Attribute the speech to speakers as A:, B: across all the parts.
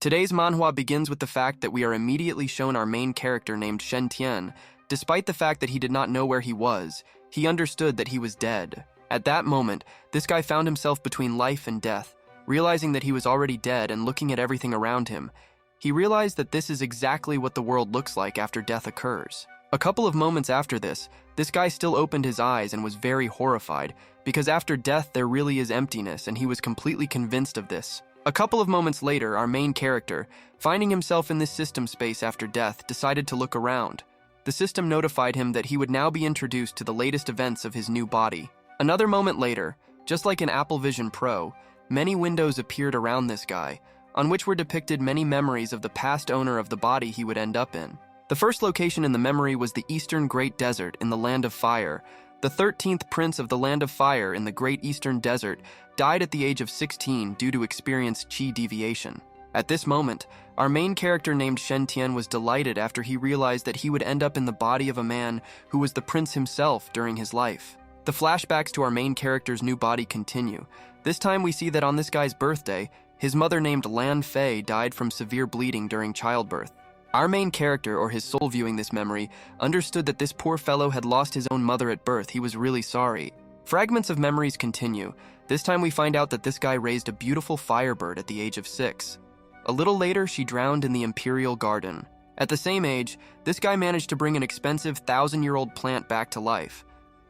A: Today's manhwa begins with the fact that we are immediately shown our main character named Shen Tian. Despite the fact that he did not know where he was, he understood that he was dead. At that moment, this guy found himself between life and death. Realizing that he was already dead and looking at everything around him, he realized that this is exactly what the world looks like after death occurs. A couple of moments after this guy still opened his eyes and was very horrified, because after death there really is emptiness, and he was completely convinced of this. A couple of moments later, our main character, finding himself in this system space after death, decided to look around. The system notified him that he would now be introduced to the latest events of his new body. Another moment later, just like in Apple Vision Pro, many windows appeared around this guy, on which were depicted many memories of the past owner of the body he would end up in. The first location in the memory was the Eastern Great Desert in the Land of Fire. The 13th Prince of the Land of Fire in the Great Eastern Desert died at the age of 16 due to experience chi deviation. At this moment, our main character named Shen Tian was delighted after he realized that he would end up in the body of a man who was the prince himself during his life. The flashbacks to our main character's new body continue. This time we see that on this guy's birthday, his mother named Lan Fei died from severe bleeding during childbirth. Our main character, or his soul viewing this memory, understood that this poor fellow had lost his own mother at birth. He was really sorry. Fragments of memories continue. This time we find out that this guy raised a beautiful firebird at the age of 6. A little later, she drowned in the Imperial Garden. At the same age, this guy managed to bring an expensive 1,000-year-old plant back to life.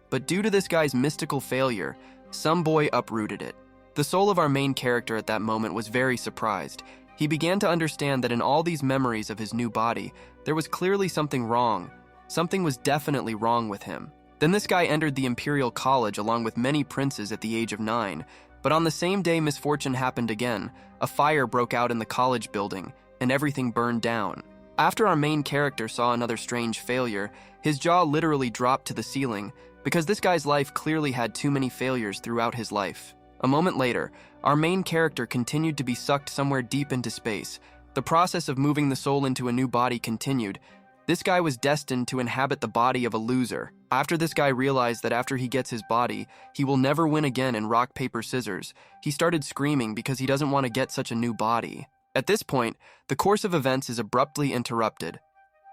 A: But due to this guy's mystical failure, some boy uprooted it. The soul of our main character at that moment was very surprised. He began to understand that in all these memories of his new body, there was clearly something wrong. Something was definitely wrong with him. Then this guy entered the Imperial College along with many princes at the age of 9. But on the same day, misfortune happened again. A fire broke out in the college building, and everything burned down. After our main character saw another strange failure, his jaw literally dropped to the ceiling, because this guy's life clearly had too many failures throughout his life. A moment later, our main character continued to be sucked somewhere deep into space. The process of moving the soul into a new body continued. This guy was destined to inhabit the body of a loser. After this guy realized that after he gets his body, he will never win again in rock, paper, scissors, he started screaming because he doesn't want to get such a new body. At this point, the course of events is abruptly interrupted.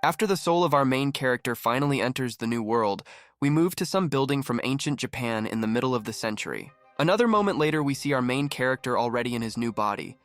A: After the soul of our main character finally enters the new world, we move to some building from ancient Japan in the middle of the century. Another moment later, we see our main character already in his new body.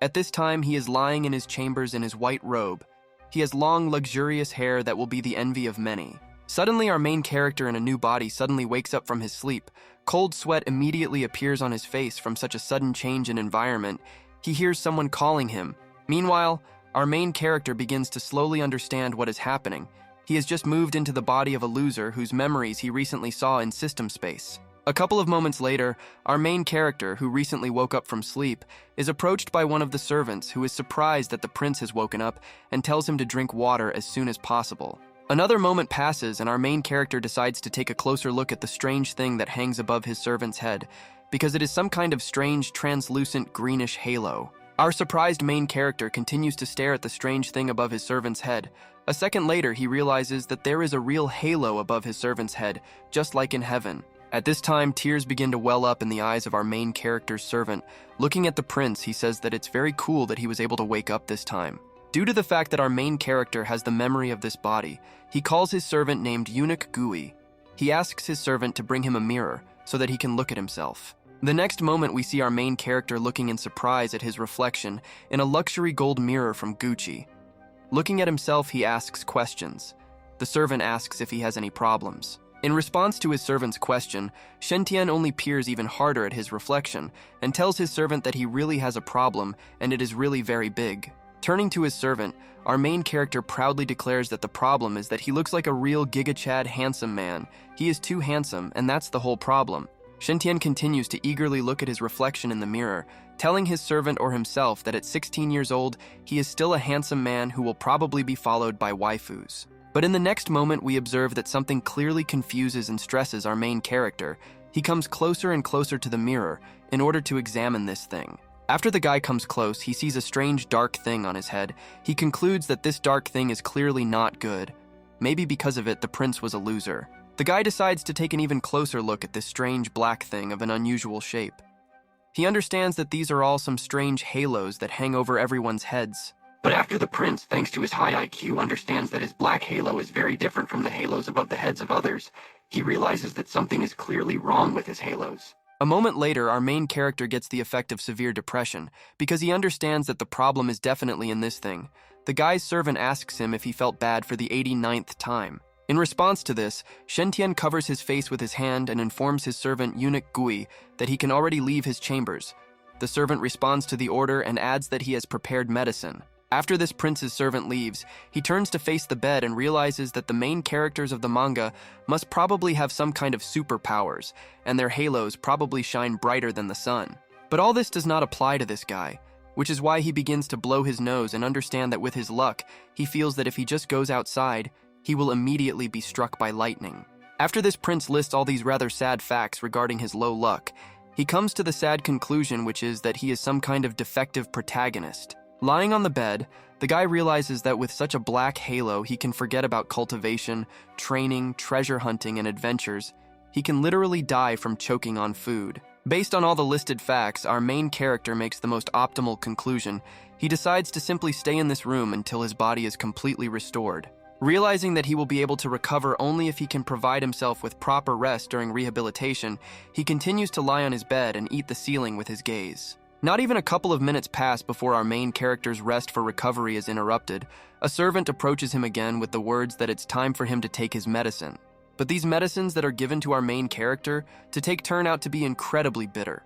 A: At this time, he is lying in his chambers in his white robe. He has long, luxurious hair that will be the envy of many. Suddenly, our main character in a new body suddenly wakes up from his sleep. Cold sweat immediately appears on his face from such a sudden change in environment. He hears someone calling him. Meanwhile, our main character begins to slowly understand what is happening. He has just moved into the body of a loser whose memories he recently saw in system space. A couple of moments later, our main character, who recently woke up from sleep, is approached by one of the servants who is surprised that the prince has woken up and tells him to drink water as soon as possible. Another moment passes and our main character decides to take a closer look at the strange thing that hangs above his servant's head, because it is some kind of strange, translucent, greenish halo. Our surprised main character continues to stare at the strange thing above his servant's head. A second later, he realizes that there is a real halo above his servant's head, just like in heaven. At this time, tears begin to well up in the eyes of our main character's servant. Looking at the prince, he says that it's very cool that he was able to wake up this time. Due to the fact that our main character has the memory of this body, he calls his servant named Eunuch Gui. He asks his servant to bring him a mirror so that he can look at himself. The next moment, we see our main character looking in surprise at his reflection in a luxury gold mirror from Gucci. Looking at himself, he asks questions. The servant asks if he has any problems. In response to his servant's question, Shen Tian only peers even harder at his reflection and tells his servant that he really has a problem and it is really very big. Turning to his servant, our main character proudly declares that the problem is that he looks like a real Giga Chad handsome man. He is too handsome, and that's the whole problem. Shen Tian continues to eagerly look at his reflection in the mirror, telling his servant or himself that at 16 years old, he is still a handsome man who will probably be followed by waifus. But in the next moment, we observe that something clearly confuses and stresses our main character. He comes closer and closer to the mirror in order to examine this thing. After the guy comes close, he sees a strange dark thing on his head. He concludes that this dark thing is clearly not good. Maybe because of it, the prince was a loser. The guy decides to take an even closer look at this strange black thing of an unusual shape. He understands that these are all some strange halos that hang over everyone's heads.
B: But after the prince, thanks to his high IQ, understands that his black halo is very different from the halos above the heads of others, he realizes that something is clearly wrong with his halos.
A: A moment later, our main character gets the effect of severe depression because he understands that the problem is definitely in this thing. The guy's servant asks him if he felt bad for the 89th time. In response to this, Shentian covers his face with his hand and informs his servant eunuch Gui that he can already leave his chambers. The servant responds to the order and adds that he has prepared medicine. After this prince's servant leaves, he turns to face the bed and realizes that the main characters of the manga must probably have some kind of superpowers, and their halos probably shine brighter than the sun. But all this does not apply to this guy, which is why he begins to blow his nose and understand that with his luck, he feels that if he just goes outside, he will immediately be struck by lightning. After this prince lists all these rather sad facts regarding his low luck, he comes to the sad conclusion, which is that he is some kind of defective protagonist. Lying on the bed, the guy realizes that with such a black halo, he can forget about cultivation, training, treasure hunting, and adventures. He can literally die from choking on food. Based on all the listed facts, our main character makes the most optimal conclusion. He decides to simply stay in this room until his body is completely restored. Realizing that he will be able to recover only if he can provide himself with proper rest during rehabilitation, he continues to lie on his bed and eat the ceiling with his gaze. Not even a couple of minutes pass before our main character's rest for recovery is interrupted. A servant approaches him again with the words that it's time for him to take his medicine. But these medicines that are given to our main character to take turn out to be incredibly bitter.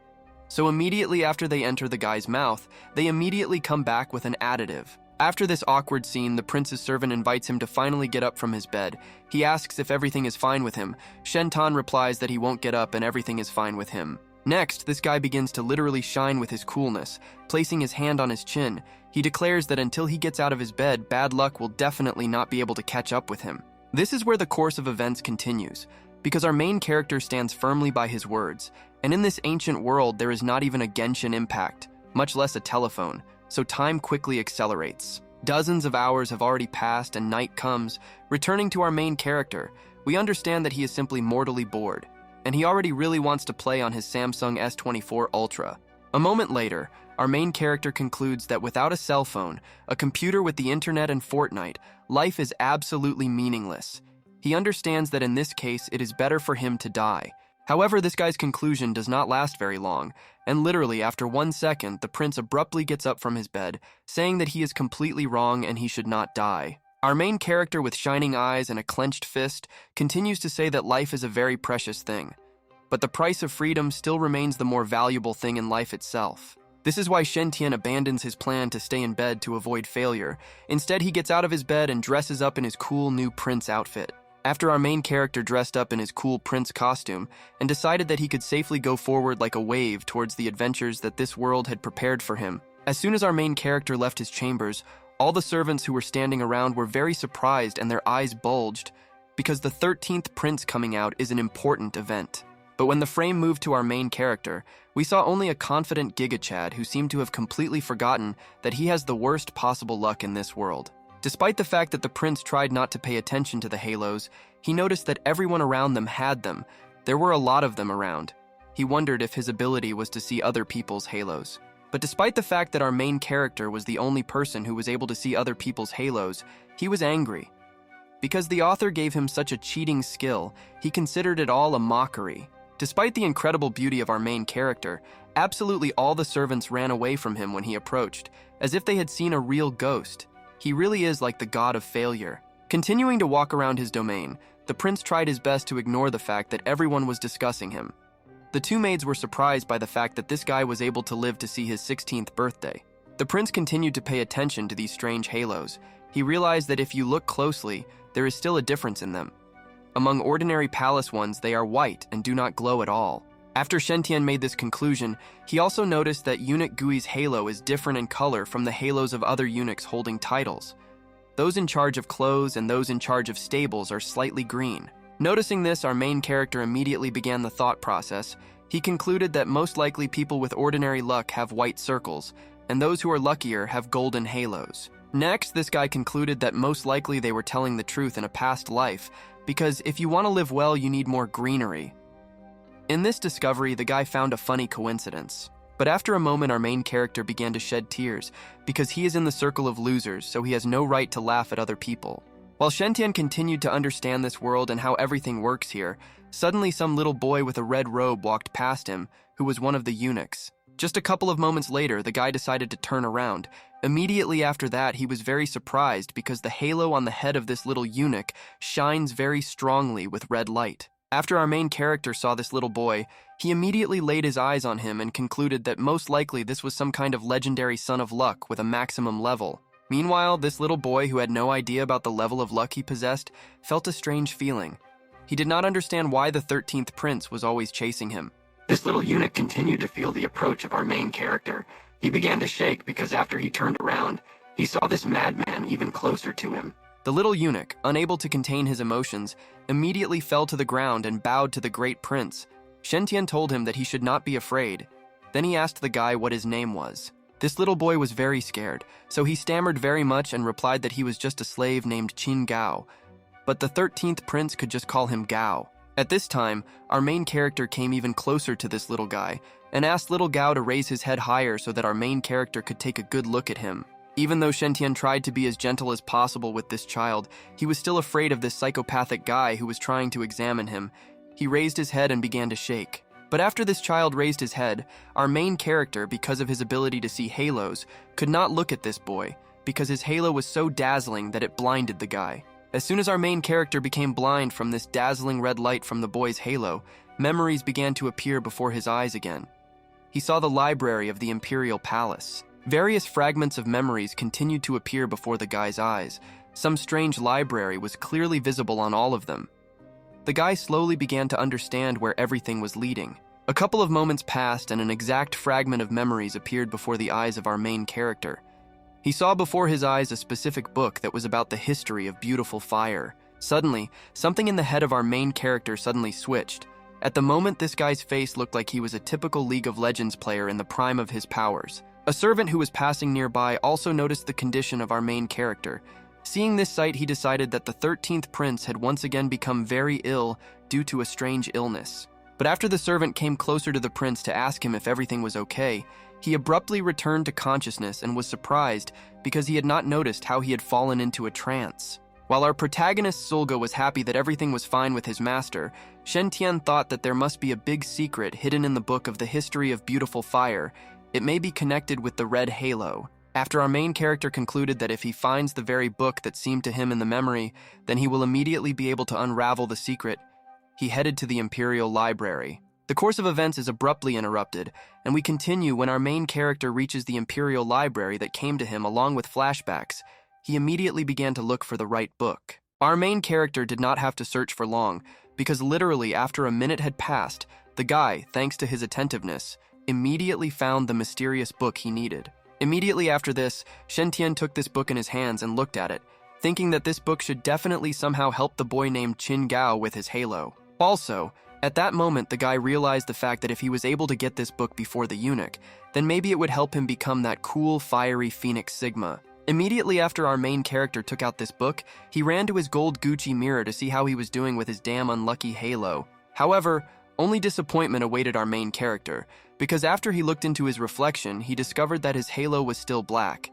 A: So immediately after they enter the guy's mouth, they immediately come back with an additive. After this awkward scene, the prince's servant invites him to finally get up from his bed. He asks if everything is fine with him. Shentan replies that he won't get up and everything is fine with him. Next, this guy begins to literally shine with his coolness. Placing his hand on his chin, he declares that until he gets out of his bed, bad luck will definitely not be able to catch up with him. This is where the course of events continues, because our main character stands firmly by his words, and in this ancient world there is not even a Genshin impact, much less a telephone, so time quickly accelerates. Dozens of hours have already passed and night comes. Returning to our main character, we understand that he is simply mortally bored, and he already really wants to play on his Samsung S24 Ultra. A moment later, our main character concludes that without a cell phone, a computer with the internet and Fortnite, life is absolutely meaningless. He understands that in this case, it is better for him to die. However, this guy's conclusion does not last very long, and literally after 1 second, the prince abruptly gets up from his bed, saying that he is completely wrong and he should not die. Our main character with shining eyes and a clenched fist continues to say that life is a very precious thing, but the price of freedom still remains the more valuable thing in life itself. This is why Shentian abandons his plan to stay in bed to avoid failure. Instead, he gets out of his bed and dresses up in his cool new prince outfit. After our main character dressed up in his cool prince costume and decided that he could safely go forward like a wave towards the adventures that this world had prepared for him. As soon as our main character left his chambers, all the servants who were standing around were very surprised and their eyes bulged, because the 13th prince coming out is an important event. But when the frame moved to our main character, we saw only a confident Giga Chad who seemed to have completely forgotten that he has the worst possible luck in this world. Despite the fact that the prince tried not to pay attention to the halos, he noticed that everyone around them had them. There were a lot of them around. He wondered if his ability was to see other people's halos. But despite the fact that our main character was the only person who was able to see other people's halos, he was angry. Because the author gave him such a cheating skill, he considered it all a mockery. Despite the incredible beauty of our main character, absolutely all the servants ran away from him when he approached, as if they had seen a real ghost. He really is like the god of failure. Continuing to walk around his domain, the prince tried his best to ignore the fact that everyone was discussing him. The two maids were surprised by the fact that this guy was able to live to see his 16th birthday. The prince continued to pay attention to these strange halos. He realized that if you look closely, there is still a difference in them. Among ordinary palace ones, they are white and do not glow at all. After Shentian made this conclusion, he also noticed that eunuch Gui's halo is different in color from the halos of other eunuchs holding titles. Those in charge of clothes and those in charge of stables are slightly green. Noticing this, our main character immediately began the thought process. He concluded that most likely people with ordinary luck have white circles, and those who are luckier have golden halos. Next, this guy concluded that most likely they were telling the truth in a past life, because if you want to live well, you need more greenery. In this discovery, the guy found a funny coincidence. But after a moment, our main character began to shed tears because he is in the circle of losers, so he has no right to laugh at other people. While Shentian continued to understand this world and how everything works here, suddenly some little boy with a red robe walked past him, who was one of the eunuchs. Just a couple of moments later, the guy decided to turn around. Immediately after that, he was very surprised because the halo on the head of this little eunuch shines very strongly with red light. After our main character saw this little boy, he immediately laid his eyes on him and concluded that most likely this was some kind of legendary son of luck with a maximum level. Meanwhile, this little boy, who had no idea about the level of luck he possessed, felt a strange feeling. He did not understand why the 13th prince was always chasing him.
B: This little eunuch continued to feel the approach of our main character. He began to shake because after he turned around, he saw this madman even closer to him.
A: The little eunuch, unable to contain his emotions, immediately fell to the ground and bowed to the great prince. Shentian told him that he should not be afraid. Then he asked the guy what his name was. This little boy was very scared, so he stammered very much and replied that he was just a slave named Qin Gao. But the 13th prince could just call him Gao. At this time, our main character came even closer to this little guy and asked little Gao to raise his head higher so that our main character could take a good look at him. Even though Shentian tried to be as gentle as possible with this child, he was still afraid of this psychopathic guy who was trying to examine him. He raised his head and began to shake. But after this child raised his head, our main character, because of his ability to see halos, could not look at this boy because his halo was so dazzling that it blinded the guy. As soon as our main character became blind from this dazzling red light from the boy's halo, memories began to appear before his eyes again. He saw the library of the Imperial Palace. Various fragments of memories continued to appear before the guy's eyes. Some strange library was clearly visible on all of them. The guy slowly began to understand where everything was leading. A couple of moments passed and an exact fragment of memories appeared before the eyes of our main character. He saw before his eyes a specific book that was about the history of beautiful fire. Suddenly, something in the head of our main character suddenly switched. At the moment, this guy's face looked like he was a typical League of Legends player in the prime of his powers. A servant who was passing nearby also noticed the condition of our main character. Seeing this sight, he decided that the 13th prince had once again become very ill due to a strange illness. But after the servant came closer to the prince to ask him if everything was okay, he abruptly returned to consciousness and was surprised because he had not noticed how he had fallen into a trance. While our protagonist Sulga was happy that everything was fine with his master, Shentian thought that there must be a big secret hidden in the book of the history of beautiful fire. It may be connected with the red halo. After our main character concluded that if he finds the very book that seemed to him in the memory, then he will immediately be able to unravel the secret, he headed to the Imperial Library. The course of events is abruptly interrupted, and we continue when our main character reaches the Imperial Library that came to him along with flashbacks. He immediately began to look for the right book. Our main character did not have to search for long, because literally after a minute had passed, the guy, thanks to his attentiveness, immediately found the mysterious book he needed. Immediately after this, Shentian took this book in his hands and looked at it, thinking that this book should definitely somehow help the boy named Qin Gao with his halo. Also, at that moment, the guy realized the fact that if he was able to get this book before the eunuch, then maybe it would help him become that cool, fiery Phoenix Sigma. Immediately after our main character took out this book, he ran to his gold Gucci mirror to see how he was doing with his damn unlucky halo. However, only disappointment awaited our main character, because after he looked into his reflection, he discovered that his halo was still black.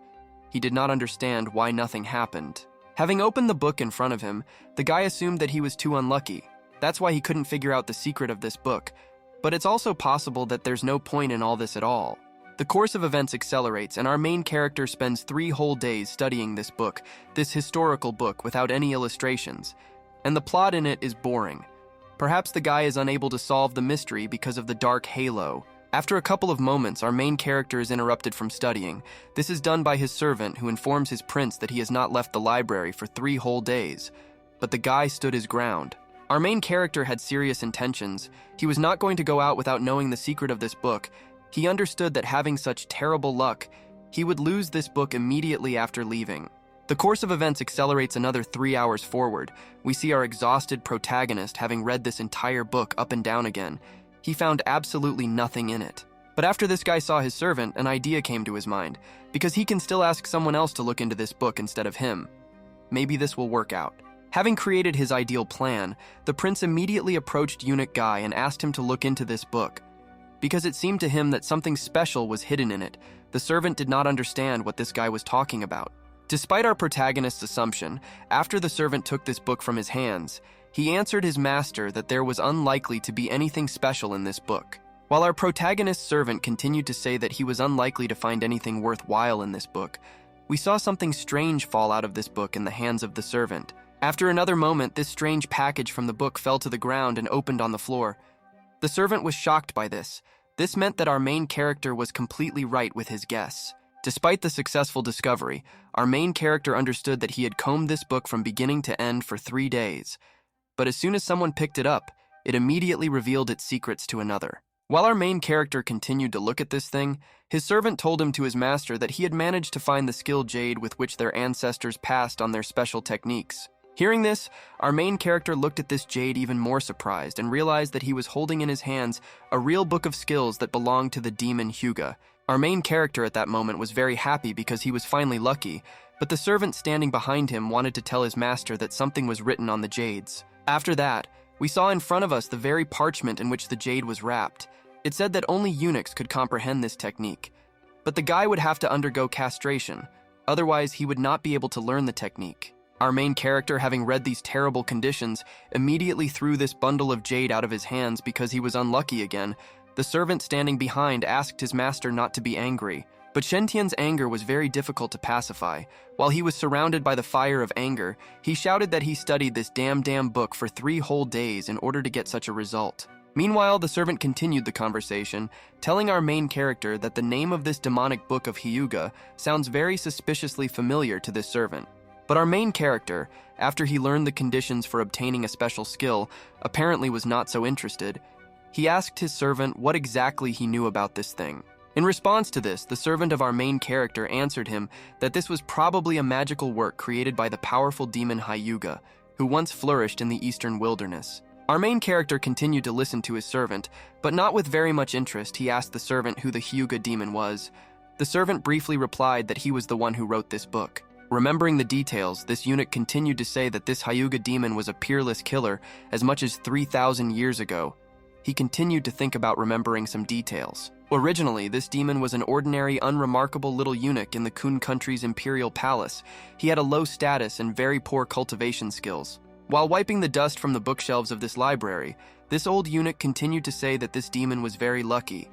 A: He did not understand why nothing happened. Having opened the book in front of him, the guy assumed that he was too unlucky. That's why he couldn't figure out the secret of this book. But it's also possible that there's no point in all this at all. The course of events accelerates, and our main character spends 3 whole days studying this book, this historical book without any illustrations. And the plot in it is boring. Perhaps the guy is unable to solve the mystery because of the dark halo. After a couple of moments, our main character is interrupted from studying. This is done by his servant, who informs his prince that he has not left the library for 3 whole days. But the guy stood his ground. Our main character had serious intentions. He was not going to go out without knowing the secret of this book. He understood that having such terrible luck, he would lose this book immediately after leaving. The course of events accelerates another 3 hours forward. We see our exhausted protagonist having read this entire book up and down again. He found absolutely nothing in it. But after this guy saw his servant, an idea came to his mind, because he can still ask someone else to look into this book instead of him. Maybe this will work out. Having created his ideal plan, the prince immediately approached Eunuch Guy and asked him to look into this book. because it seemed to him that something special was hidden in it. The servant did not understand what this guy was talking about. Despite our protagonist's assumption, after the servant took this book from his hands, he answered his master that there was unlikely to be anything special in this book. While our protagonist's servant continued to say that he was unlikely to find anything worthwhile in this book, we saw something strange fall out of this book in the hands of the servant. After another moment, this strange package from the book fell to the ground and opened on the floor. The servant was shocked by this. This meant that our main character was completely right with his guess. Despite the successful discovery, our main character understood that he had combed this book from beginning to end for 3 days. But as soon as someone picked it up, it immediately revealed its secrets to another. While our main character continued to look at this thing, his servant told him to his master that he had managed to find the skill jade with which their ancestors passed on their special techniques. Hearing this, our main character looked at this jade even more surprised and realized that he was holding in his hands a real book of skills that belonged to the demon Hyuga. Our main character at that moment was very happy because he was finally lucky, but the servant standing behind him wanted to tell his master that something was written on the jades. After that, we saw in front of us the very parchment in which the jade was wrapped. It said that only eunuchs could comprehend this technique, but the guy would have to undergo castration, otherwise he would not be able to learn the technique. Our main character, having read these terrible conditions, immediately threw this bundle of jade out of his hands because he was unlucky again. The servant standing behind asked his master not to be angry, but Shentian's anger was very difficult to pacify. While he was surrounded by the fire of anger, he shouted that he studied this damn book for 3 whole days in order to get such a result. Meanwhile, the servant continued the conversation, telling our main character that the name of this demonic book of Hyuga sounds very suspiciously familiar to this servant. But our main character, after he learned the conditions for obtaining a special skill, apparently was not so interested. He asked his servant what exactly he knew about this thing. In response to this, the servant of our main character answered him that this was probably a magical work created by the powerful demon Hyuga, who once flourished in the eastern wilderness. Our main character continued to listen to his servant, but not with very much interest. He asked the servant who the Hyuga demon was. The servant briefly replied that he was the one who wrote this book. Remembering the details, this eunuch continued to say that this Hyuga demon was a peerless killer as much as 3,000 years ago. He continued to think about remembering some details. Originally, this demon was an ordinary, unremarkable little eunuch in the Kun country's imperial palace. He had a low status and very poor cultivation skills. While wiping the dust from the bookshelves of this library, this old eunuch continued to say that this demon was very lucky,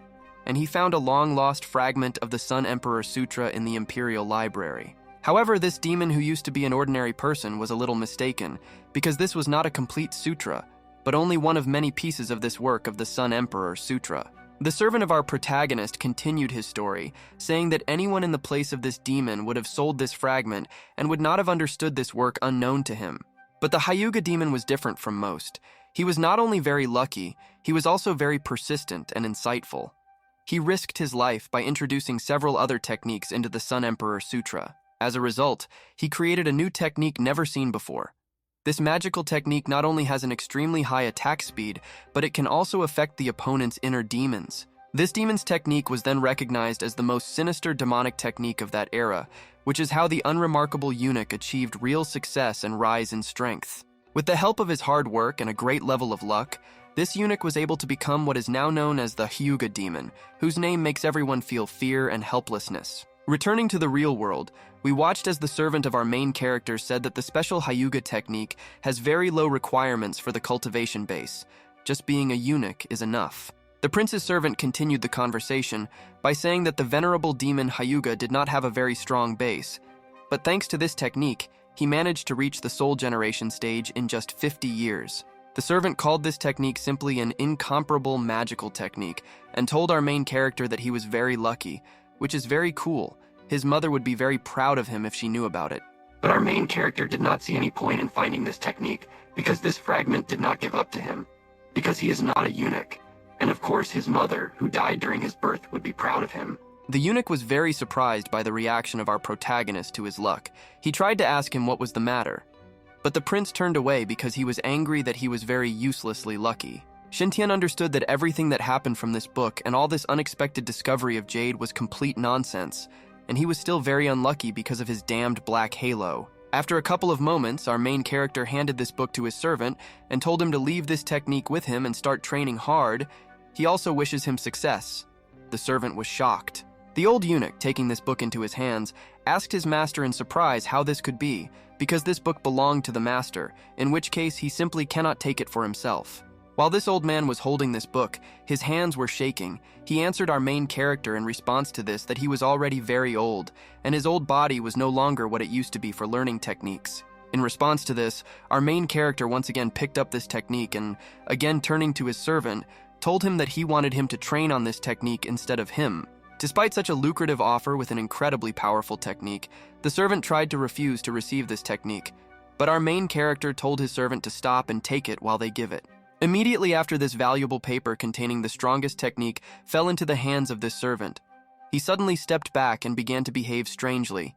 A: and he found a long-lost fragment of the Sun Emperor Sutra in the imperial library. However, this demon who used to be an ordinary person was a little mistaken, because this was not a complete sutra, but only one of many pieces of this work of the Sun Emperor Sutra. The servant of our protagonist continued his story, saying that anyone in the place of this demon would have sold this fragment and would not have understood this work unknown to him. But the Hyuga demon was different from most. He was not only very lucky, he was also very persistent and insightful. He risked his life by introducing several other techniques into the Sun Emperor Sutra. As a result, he created a new technique never seen before. This magical technique not only has an extremely high attack speed, but it can also affect the opponent's inner demons. This demon's technique was then recognized as the most sinister demonic technique of that era, which is how the unremarkable eunuch achieved real success and rise in strength. With the help of his hard work and a great level of luck, this eunuch was able to become what is now known as the Hyuga demon, whose name makes everyone feel fear and helplessness. Returning to the real world, we watched as the servant of our main character said that the special Hyuga technique has very low requirements for the cultivation base. Just being a eunuch is enough. The prince's servant continued the conversation by saying that the venerable demon Hyuga did not have a very strong base, but thanks to this technique, he managed to reach the soul generation stage in just 50 years. The servant called this technique simply an incomparable magical technique and told our main character that he was very lucky, which is very cool. His mother would be very proud of him if she knew about it.
B: But our main character did not see any point in finding this technique because this fragment did not give up to him, because he is not a eunuch. And of course his mother, who died during his birth, would be proud of him.
A: The eunuch was very surprised by the reaction of our protagonist to his luck. He tried to ask him what was the matter, but the prince turned away because he was angry that he was very uselessly lucky. Shintian understood that everything that happened from this book and all this unexpected discovery of jade was complete nonsense, and he was still very unlucky because of his damned black halo. After a couple of moments, our main character handed this book to his servant and told him to leave this technique with him and start training hard. He also wishes him success. The servant was shocked. The old eunuch, taking this book into his hands, asked his master in surprise how this could be, because this book belonged to the master, in which case he simply cannot take it for himself. While this old man was holding this book, his hands were shaking. He answered our main character in response to this that he was already very old, and his old body was no longer what it used to be for learning techniques. In response to this, our main character once again picked up this technique and, again turning to his servant, told him that he wanted him to train on this technique instead of him. Despite such a lucrative offer with an incredibly powerful technique, the servant tried to refuse to receive this technique, but our main character told his servant to stop and take it while they give it. Immediately after this valuable paper containing the strongest technique fell into the hands of this servant, he suddenly stepped back and began to behave strangely.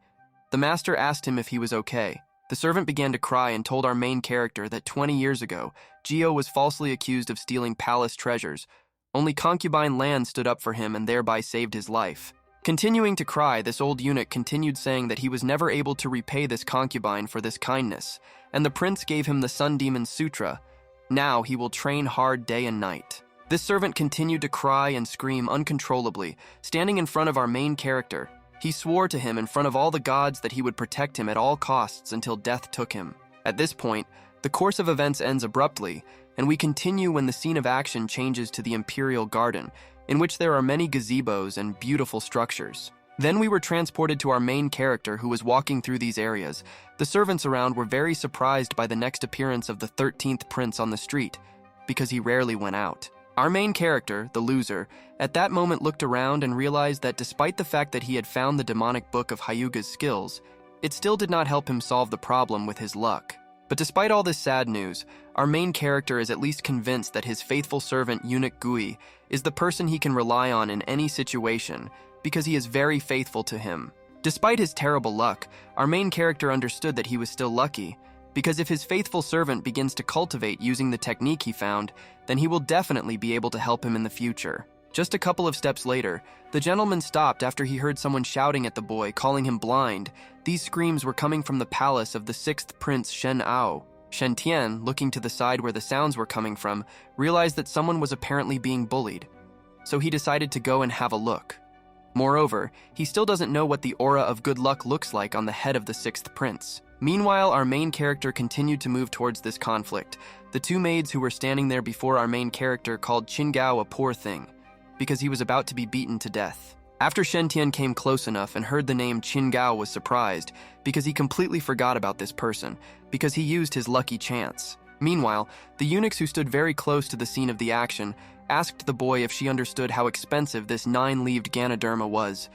A: The master asked him if he was okay. The servant began to cry and told our main character that 20 years ago, Gio was falsely accused of stealing palace treasures. Only concubine Lan stood up for him and thereby saved his life. Continuing to cry, this old eunuch continued saying that he was never able to repay this concubine for this kindness, and the prince gave him the Sun Demon Sutra. Now he will train hard day and night. This servant continued to cry and scream uncontrollably, standing in front of our main character. He swore to him in front of all the gods that he would protect him at all costs until death took him. At this point, the course of events ends abruptly, and we continue when the scene of action changes to the Imperial Garden, in which there are many gazebos and beautiful structures. Then we were transported to our main character who was walking through these areas. The servants around were very surprised by the next appearance of the 13th prince on the street, because he rarely went out. Our main character, the loser, at that moment looked around and realized that despite the fact that he had found the demonic book of Hyuga's skills, it still did not help him solve the problem with his luck. But despite all this sad news, our main character is at least convinced that his faithful servant Eunuch Gui is the person he can rely on in any situation, because he is very faithful to him. Despite his terrible luck, our main character understood that he was still lucky, because if his faithful servant begins to cultivate using the technique he found, then he will definitely be able to help him in the future. Just a couple of steps later, the gentleman stopped after he heard someone shouting at the boy, calling him blind. These screams were coming from the palace of the 6th Prince Shen Ao. Shen Tian, looking to the side where the sounds were coming from, realized that someone was apparently being bullied. So he decided to go and have a look. Moreover, he still doesn't know what the aura of good luck looks like on the head of the 6th prince. Meanwhile, our main character continued to move towards this conflict. The two maids who were standing there before our main character called Qin Gao a poor thing, because he was about to be beaten to death. After Shen Tian came close enough and heard the name Qin Gao was surprised, because he completely forgot about this person, because he used his lucky chance. Meanwhile, the eunuchs who stood very close to the scene of the action asked the boy if she understood how expensive this 9-leaved Ganoderma was.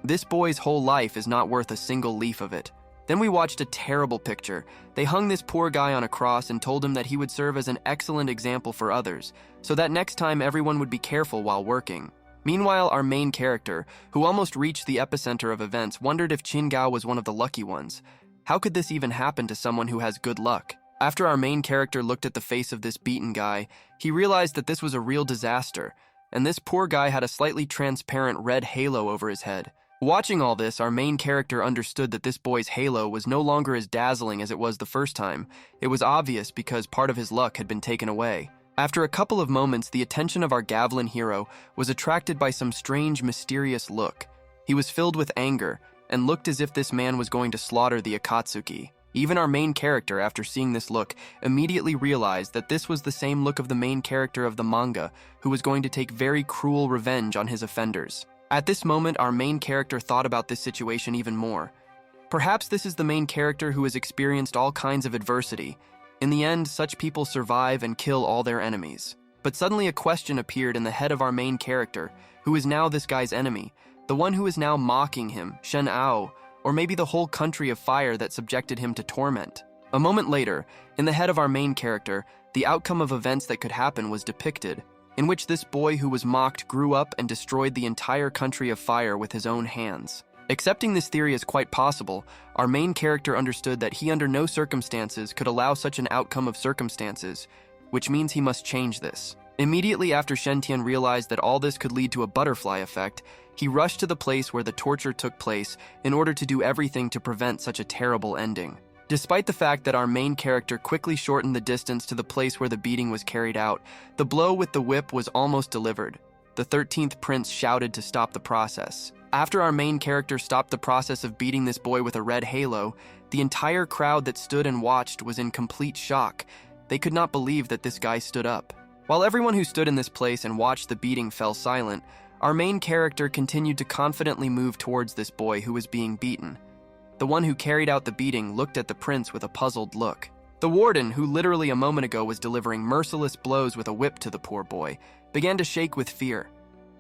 A: This boy's whole life is not worth a single leaf of it. Then we watched a terrible picture. They hung this poor guy on a cross and told him that he would serve as an excellent example for others, so that next time everyone would be careful while working. Meanwhile, our main character, who almost reached the epicenter of events, wondered if Qin Gao was one of the lucky ones. How could this even happen to someone who has good luck? After our main character looked at the face of this beaten guy, he realized that this was a real disaster, and this poor guy had a slightly transparent red halo over his head. Watching all this, our main character understood that this boy's halo was no longer as dazzling as it was the first time. It was obvious because part of his luck had been taken away. After a couple of moments, the attention of our Gavlin hero was attracted by some strange, mysterious look. He was filled with anger and looked as if this man was going to slaughter the Akatsuki. Even our main character, after seeing this look, immediately realized that this was the same look of the main character of the manga, who was going to take very cruel revenge on his offenders. At this moment, our main character thought about this situation even more. Perhaps this is the main character who has experienced all kinds of adversity. In the end, such people survive and kill all their enemies. But suddenly a question appeared in the head of our main character, who is now this guy's enemy, the one who is now mocking him, Shen Ao, or maybe the whole country of fire that subjected him to torment. A moment later, in the head of our main character, the outcome of events that could happen was depicted, in which this boy who was mocked grew up and destroyed the entire country of fire with his own hands. Accepting this theory as quite possible, our main character understood that he under no circumstances could allow such an outcome of circumstances, which means he must change this. Immediately after Shen Tian realized that all this could lead to a butterfly effect, he rushed to the place where the torture took place in order to do everything to prevent such a terrible ending. Despite the fact that our main character quickly shortened the distance to the place where the beating was carried out, the blow with the whip was almost delivered. The 13th prince shouted to stop the process. After our main character stopped the process of beating this boy with a red halo, the entire crowd that stood and watched was in complete shock. They could not believe that this guy stood up. While everyone who stood in this place and watched the beating fell silent, our main character continued to confidently move towards this boy who was being beaten. The one who carried out the beating looked at the prince with a puzzled look. The warden, who literally a moment ago was delivering merciless blows with a whip to the poor boy, began to shake with fear.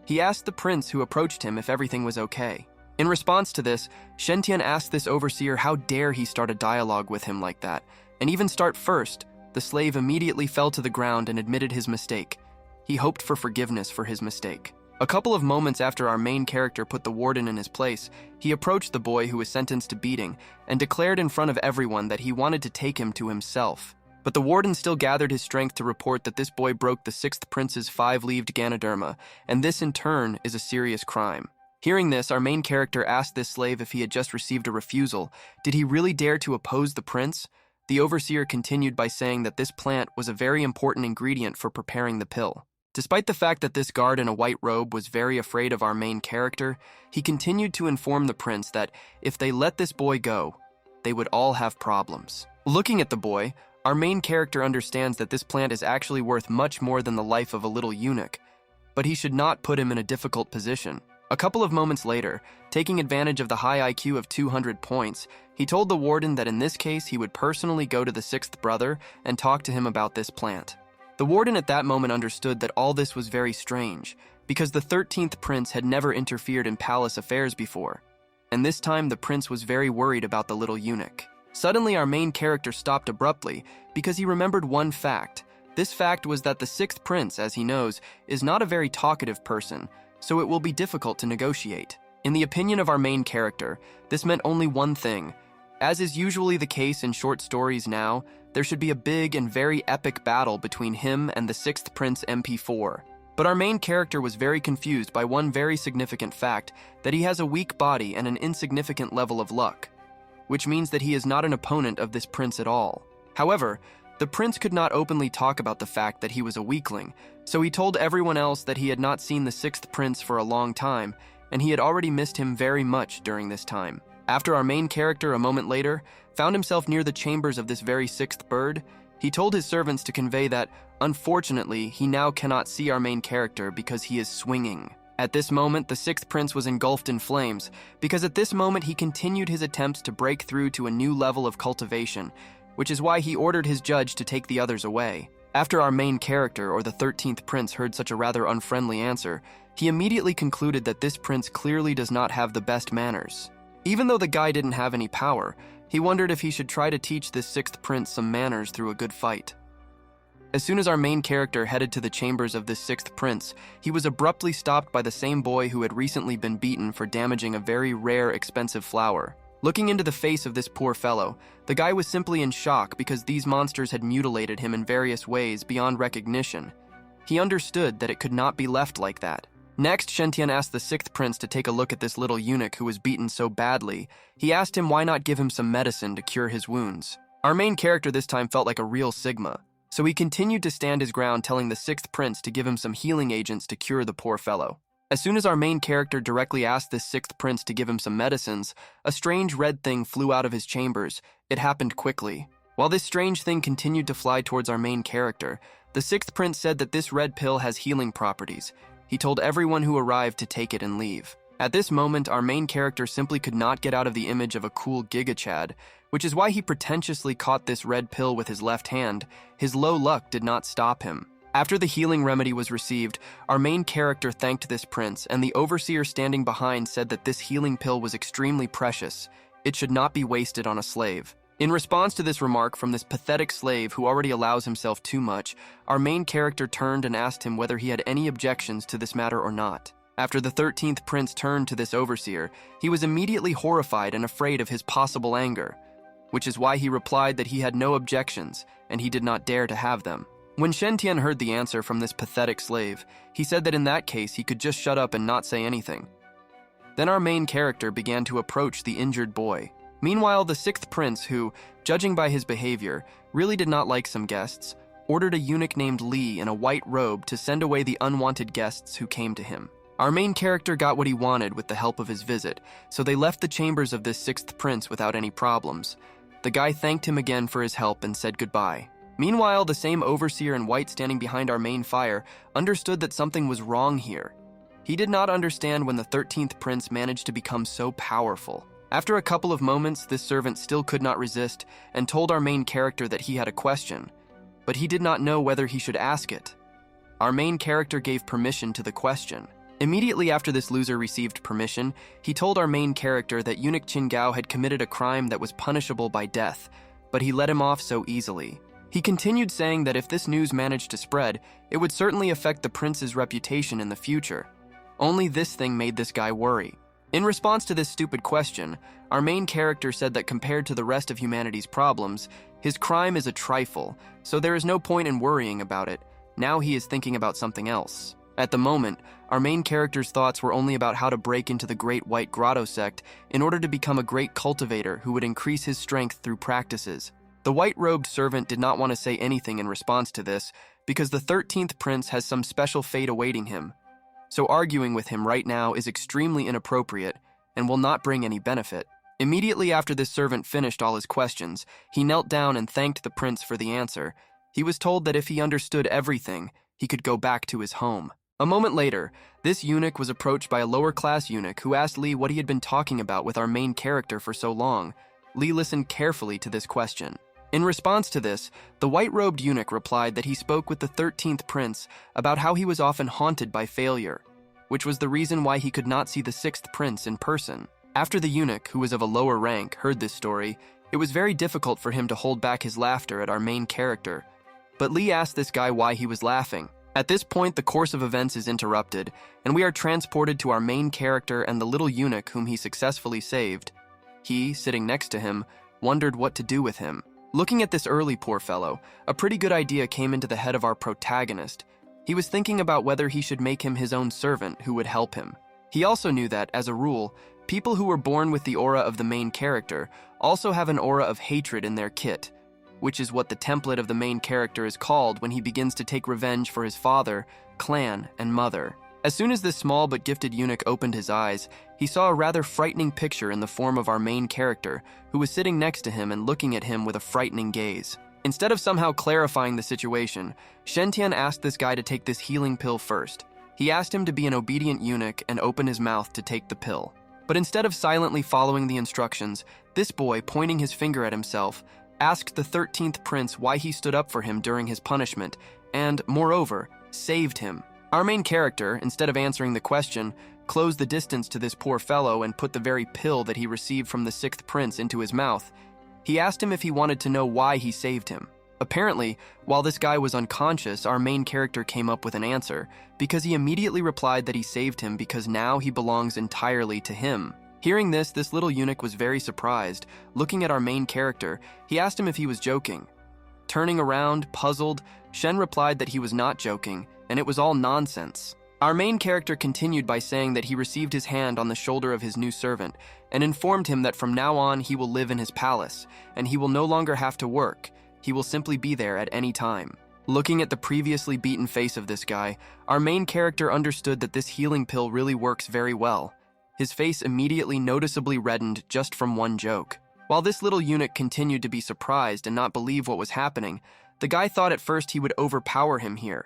A: He asked the prince who approached him if everything was okay. In response to this, Shentian asked this overseer how dare he start a dialogue with him like that, and even start first. The slave immediately fell to the ground and admitted his mistake. He hoped for forgiveness for his mistake. A couple of moments after our main character put the warden in his place, he approached the boy who was sentenced to beating and declared in front of everyone that he wanted to take him to himself. But the warden still gathered his strength to report that this boy broke the 6th prince's 5-leaved Ganoderma, and this in turn is a serious crime. Hearing this, our main character asked this slave if he had just received a refusal. Did he really dare to oppose the prince? The overseer continued by saying that this plant was a very important ingredient for preparing the pill. Despite the fact that this guard in a white robe was very afraid of our main character, he continued to inform the prince that if they let this boy go, they would all have problems. Looking at the boy, our main character understands that this plant is actually worth much more than the life of a little eunuch, but he should not put him in a difficult position. A couple of moments later, taking advantage of the high IQ of 200 points, he told the warden that in this case he would personally go to the 6th brother and talk to him about this plant. The warden at that moment understood that all this was very strange, because the 13th prince had never interfered in palace affairs before, and this time the prince was very worried about the little eunuch. Suddenly our main character stopped abruptly because he remembered one fact. This fact was that the 6th prince, as he knows, is not a very talkative person, so it will be difficult to negotiate. In the opinion of our main character, this meant only one thing. As is usually the case in short stories now, there should be a big and very epic battle between him and the 6th Prince MP4. But our main character was very confused by one very significant fact, that he has a weak body and an insignificant level of luck, which means that he is not an opponent of this prince at all. However, the prince could not openly talk about the fact that he was a weakling, so he told everyone else that he had not seen the 6th prince for a long time, and he had already missed him very much during this time. After our main character, a moment later, found himself near the chambers of this very 6th bird, he told his servants to convey that, unfortunately, he now cannot see our main character because he is swinging. At this moment, the 6th prince was engulfed in flames, because at this moment he continued his attempts to break through to a new level of cultivation, which is why he ordered his judge to take the others away. After our main character, or the 13th prince, heard such a rather unfriendly answer, he immediately concluded that this prince clearly does not have the best manners. Even though the guy didn't have any power, he wondered if he should try to teach this 6th prince some manners through a good fight. As soon as our main character headed to the chambers of this 6th prince, he was abruptly stopped by the same boy who had recently been beaten for damaging a very rare, expensive flower. Looking into the face of this poor fellow, the guy was simply in shock because these monsters had mutilated him in various ways beyond recognition. He understood that it could not be left like that. Next, Shentian asked the 6th prince to take a look at this little eunuch who was beaten so badly. He asked him why not give him some medicine to cure his wounds. Our main character this time felt like a real Sigma, so he continued to stand his ground, telling the 6th prince to give him some healing agents to cure the poor fellow. As soon as our main character directly asked this 6th prince to give him some medicines, a strange red thing flew out of his chambers. It happened quickly. While this strange thing continued to fly towards our main character, the 6th prince said that this red pill has healing properties. He told everyone who arrived to take it and leave. At this moment, our main character simply could not get out of the image of a cool Giga Chad, which is why he pretentiously caught this red pill with his left hand. His low luck did not stop him. After the healing remedy was received, our main character thanked this prince, and the overseer standing behind said that this healing pill was extremely precious. It should not be wasted on a slave. In response to this remark from this pathetic slave who already allows himself too much, our main character turned and asked him whether he had any objections to this matter or not. After the 13th prince turned to this overseer, he was immediately horrified and afraid of his possible anger, which is why he replied that he had no objections and he did not dare to have them. When Shentian heard the answer from this pathetic slave, he said that in that case he could just shut up and not say anything. Then our main character began to approach the injured boy. Meanwhile, the sixth prince, who, judging by his behavior, really did not like some guests, ordered a eunuch named Li in a white robe to send away the unwanted guests who came to him. Our main character got what he wanted with the help of his visit, so they left the chambers of this sixth prince without any problems. The guy thanked him again for his help and said goodbye. Meanwhile, the same overseer in white standing behind our main fire understood that something was wrong here. He did not understand when the 13th prince managed to become so powerful. After a couple of moments, this servant still could not resist and told our main character that he had a question, but he did not know whether he should ask it. Our main character gave permission to the question. Immediately after this loser received permission, he told our main character that eunuch Qingao had committed a crime that was punishable by death, but he let him off so easily. He continued saying that if this news managed to spread, it would certainly affect the prince's reputation in the future. Only this thing made this guy worry. In response to this stupid question, our main character said that compared to the rest of humanity's problems, his crime is a trifle, so there is no point in worrying about it. Now he is thinking about something else. At the moment, our main character's thoughts were only about how to break into the Great White Grotto sect in order to become a great cultivator who would increase his strength through practices. The white-robed servant did not want to say anything in response to this because the 13th prince has some special fate awaiting him. So arguing with him right now is extremely inappropriate and will not bring any benefit. Immediately after this servant finished all his questions, he knelt down and thanked the prince for the answer. He was told that if he understood everything, he could go back to his home. A moment later, this eunuch was approached by a lower-class eunuch who asked Li what he had been talking about with our main character for so long. Li listened carefully to this question. In response to this, the white-robed eunuch replied that he spoke with the 13th prince about how he was often haunted by failure, which was the reason why he could not see the 6th prince in person. After the eunuch, who was of a lower rank, heard this story, it was very difficult for him to hold back his laughter at our main character. But Li asked this guy why he was laughing. At this point, the course of events is interrupted, and we are transported to our main character and the little eunuch whom he successfully saved. He, sitting next to him, wondered what to do with him. Looking at this early poor fellow, a pretty good idea came into the head of our protagonist. He was thinking about whether he should make him his own servant who would help him. He also knew that, as a rule, people who were born with the aura of the main character also have an aura of hatred in their kit, which is what the template of the main character is called when he begins to take revenge for his father, clan, and mother. As soon as this small but gifted eunuch opened his eyes, he saw a rather frightening picture in the form of our main character, who was sitting next to him and looking at him with a frightening gaze. Instead of somehow clarifying the situation, Shen Tian asked this guy to take this healing pill first. He asked him to be an obedient eunuch and open his mouth to take the pill. But instead of silently following the instructions, this boy, pointing his finger at himself, asked the 13th prince why he stood up for him during his punishment, and, moreover, saved him. Our main character, instead of answering the question, closed the distance to this poor fellow and put the very pill that he received from the 6th prince into his mouth. He asked him if he wanted to know why he saved him. Apparently, while this guy was unconscious, our main character came up with an answer, because he immediately replied that he saved him because now he belongs entirely to him. Hearing this little eunuch was very surprised. Looking at our main character, he asked him if he was joking. Turning around, puzzled, Shen replied that he was not joking, and it was all nonsense. Our main character continued by saying that he received his hand on the shoulder of his new servant, and informed him that from now on he will live in his palace, and he will no longer have to work. He will simply be there at any time. Looking at the previously beaten face of this guy, our main character understood that this healing pill really works very well. His face immediately noticeably reddened just from one joke. While this little eunuch continued to be surprised and not believe what was happening, the guy thought at first he would overpower him here.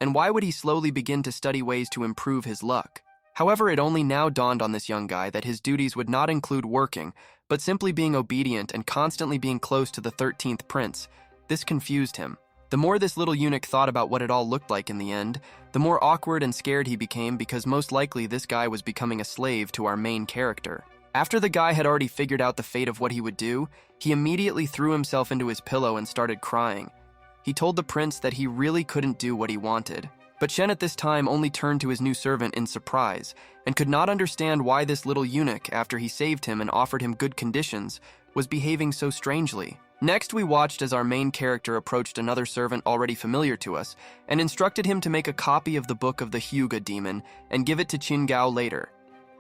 A: And why would he slowly begin to study ways to improve his luck? However, it only now dawned on this young guy that his duties would not include working, but simply being obedient and constantly being close to the 13th prince. This confused him. The more this little eunuch thought about what it all looked like in the end, the more awkward and scared he became because most likely this guy was becoming a slave to our main character. After the guy had already figured out the fate of what he would do, he immediately threw himself into his pillow and started crying. He told the prince that he really couldn't do what he wanted. But Shen at this time only turned to his new servant in surprise, and could not understand why this little eunuch, after he saved him and offered him good conditions, was behaving so strangely. Next, we watched as our main character approached another servant already familiar to us, and instructed him to make a copy of the book of the Hyuga demon and give it to Qingao later.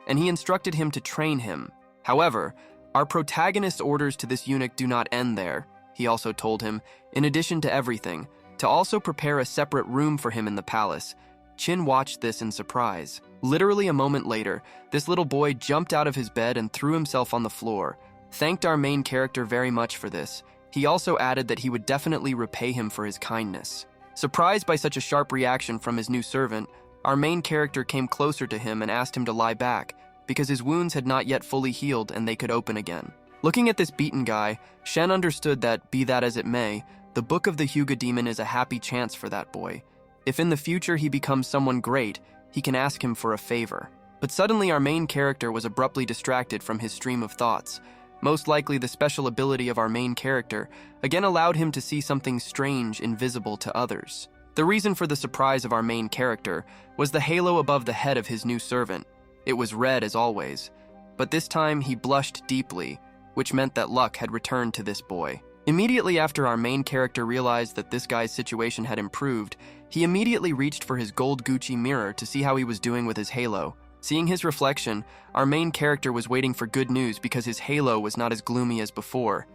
A: And he instructed him to train him. However, Our protagonist's orders to this eunuch do not end there, he also told him, in addition to everything, to also prepare a separate room for him in the palace. Chin watched this in surprise. Literally a moment later, this little boy jumped out of his bed and threw himself on the floor, thanked our main character very much for this. He also added that he would definitely repay him for his kindness. Surprised by such a sharp reaction from his new servant, our main character came closer to him and asked him to lie back, because his wounds had not yet fully healed and they could open again. Looking at this beaten guy, Shen understood that, be that as it may, the Book of the Hyuga Demon is a happy chance for that boy. If in the future he becomes someone great, he can ask him for a favor. But suddenly our main character was abruptly distracted from his stream of thoughts. Most likely the special ability of our main character again allowed him to see something strange invisible to others. The reason for the surprise of our main character was the halo above the head of his new servant. It was red as always, but this time he blushed deeply, which meant that luck had returned to this boy. Immediately after our main character realized that this guy's situation had improved, he immediately reached for his gold Gucci mirror to see how he was doing with his halo. Seeing his reflection, our main character was waiting for good news because his halo was not as gloomy as before.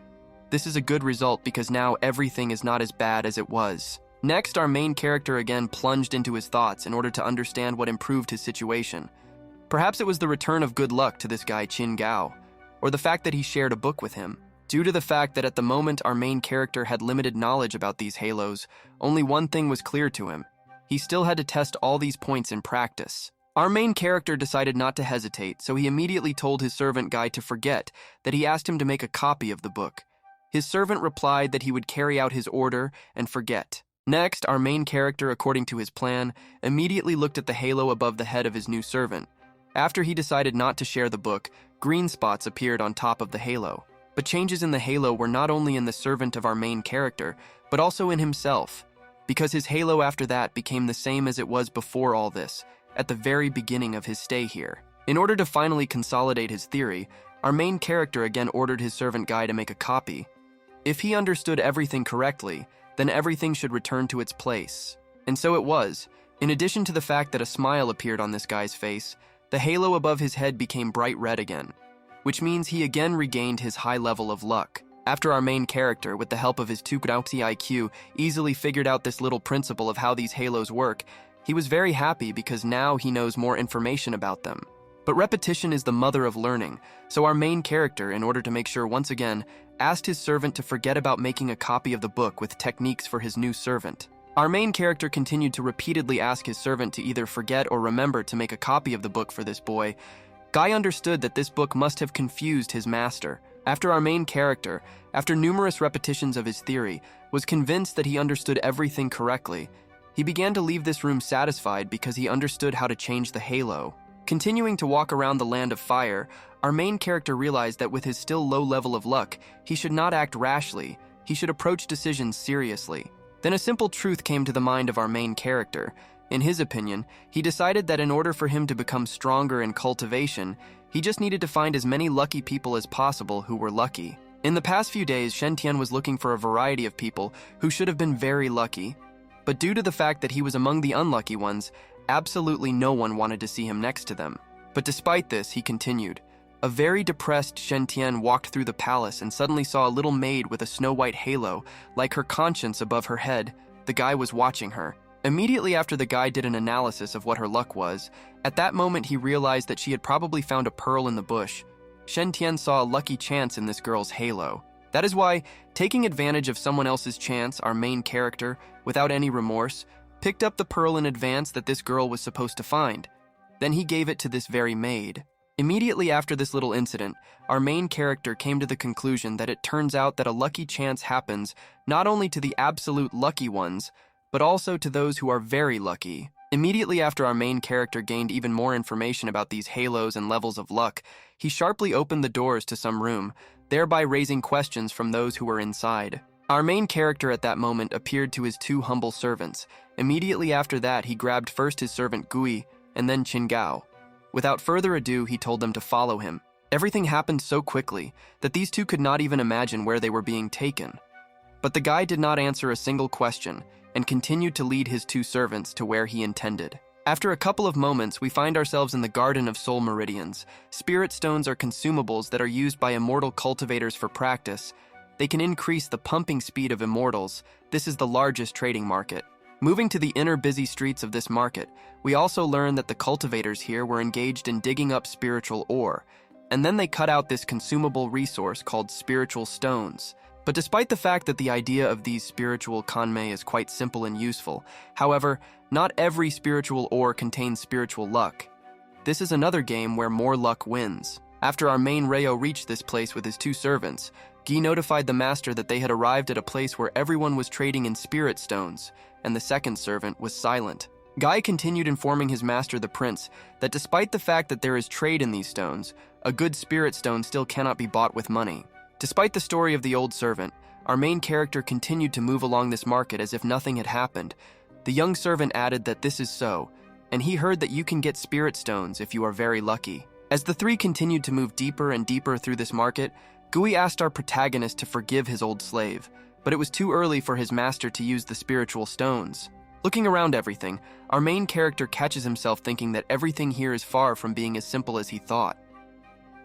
A: This is a good result because now everything is not as bad as it was. Next, our main character again plunged into his thoughts in order to understand what improved his situation. Perhaps it was the return of good luck to this guy Qin Gao, or the fact that he shared a book with him. Due to the fact that at the moment our main character had limited knowledge about these halos, only one thing was clear to him. He still had to test all these points in practice. Our main character decided not to hesitate, so he immediately told his servant guy to forget that he asked him to make a copy of the book. His servant replied that he would carry out his order and forget. Next, our main character, according to his plan, immediately looked at the halo above the head of his new servant. After he decided not to share the book, green spots appeared on top of the halo. But changes in the halo were not only in the servant of our main character, but also in himself, because his halo after that became the same as it was before all this, at the very beginning of his stay here. In order to finally consolidate his theory, our main character again ordered his servant guy to make a copy. If he understood everything correctly, then everything should return to its place. And so it was. In addition to the fact that a smile appeared on this guy's face, the halo above his head became bright red again, which means he again regained his high level of luck. After our main character, with the help of his 2 IQ, easily figured out this little principle of how these halos work, he was very happy because now he knows more information about them. But repetition is the mother of learning, so our main character, in order to make sure once again, asked his servant to forget about making a copy of the book with techniques for his new servant. Our main character continued to repeatedly ask his servant to either forget or remember to make a copy of the book for this boy. Guy understood that this book must have confused his master. After our main character, after numerous repetitions of his theory, was convinced that he understood everything correctly, he began to leave this room satisfied because he understood how to change the halo. Continuing to walk around the land of fire, our main character realized that with his still low level of luck, he should not act rashly, he should approach decisions seriously. Then a simple truth came to the mind of our main character. In his opinion, he decided that in order for him to become stronger in cultivation, he just needed to find as many lucky people as possible who were lucky. In the past few days, Shen Tian was looking for a variety of people who should have been very lucky, but due to the fact that he was among the unlucky ones, absolutely no one wanted to see him next to them. But despite this, he continued. A very depressed Shen Tian walked through the palace and suddenly saw a little maid with a snow-white halo, like her conscience above her head. The guy was watching her. Immediately after the guy did an analysis of what her luck was, at that moment he realized that she had probably found a pearl in the bush. Shen Tian saw a lucky chance in this girl's halo. That is why, taking advantage of someone else's chance, our main character, without any remorse, picked up the pearl in advance that this girl was supposed to find. Then he gave it to this very maid. Immediately after this little incident, our main character came to the conclusion that it turns out that a lucky chance happens not only to the absolute lucky ones, but also to those who are very lucky. Immediately after our main character gained even more information about these halos and levels of luck, he sharply opened the doors to some room, thereby raising questions from those who were inside. Our main character at that moment appeared to his 2 humble servants. Immediately after that, he grabbed first his servant Gui and then Qin Gao. Without further ado, he told them to follow him. Everything happened so quickly that these 2 could not even imagine where they were being taken. But the guy did not answer a single question and continued to lead his 2 servants to where he intended. After a couple of moments, we find ourselves in the Garden of Soul Meridians. Spirit stones are consumables that are used by immortal cultivators for practice. They can increase the pumping speed of immortals. This is the largest trading market. Moving to the inner busy streets of this market, we also learn that the cultivators here were engaged in digging up spiritual ore, and then they cut out this consumable resource called spiritual stones. But despite the fact that the idea of these spiritual kanmei is quite simple and useful, however, not every spiritual ore contains spiritual luck. This is another game where more luck wins. After our main Reo reached this place with his two servants, Guy notified the master that they had arrived at a place where everyone was trading in spirit stones, and the second servant was silent. Guy continued informing his master, the prince, that despite the fact that there is trade in these stones, a good spirit stone still cannot be bought with money. Despite the story of the old servant, our main character continued to move along this market as if nothing had happened. The young servant added that this is so, and he heard that you can get spirit stones if you are very lucky. As the three continued to move deeper and deeper through this market, Gui asked our protagonist to forgive his old slave, but it was too early for his master to use the spiritual stones. Looking around everything, our main character catches himself thinking that everything here is far from being as simple as he thought.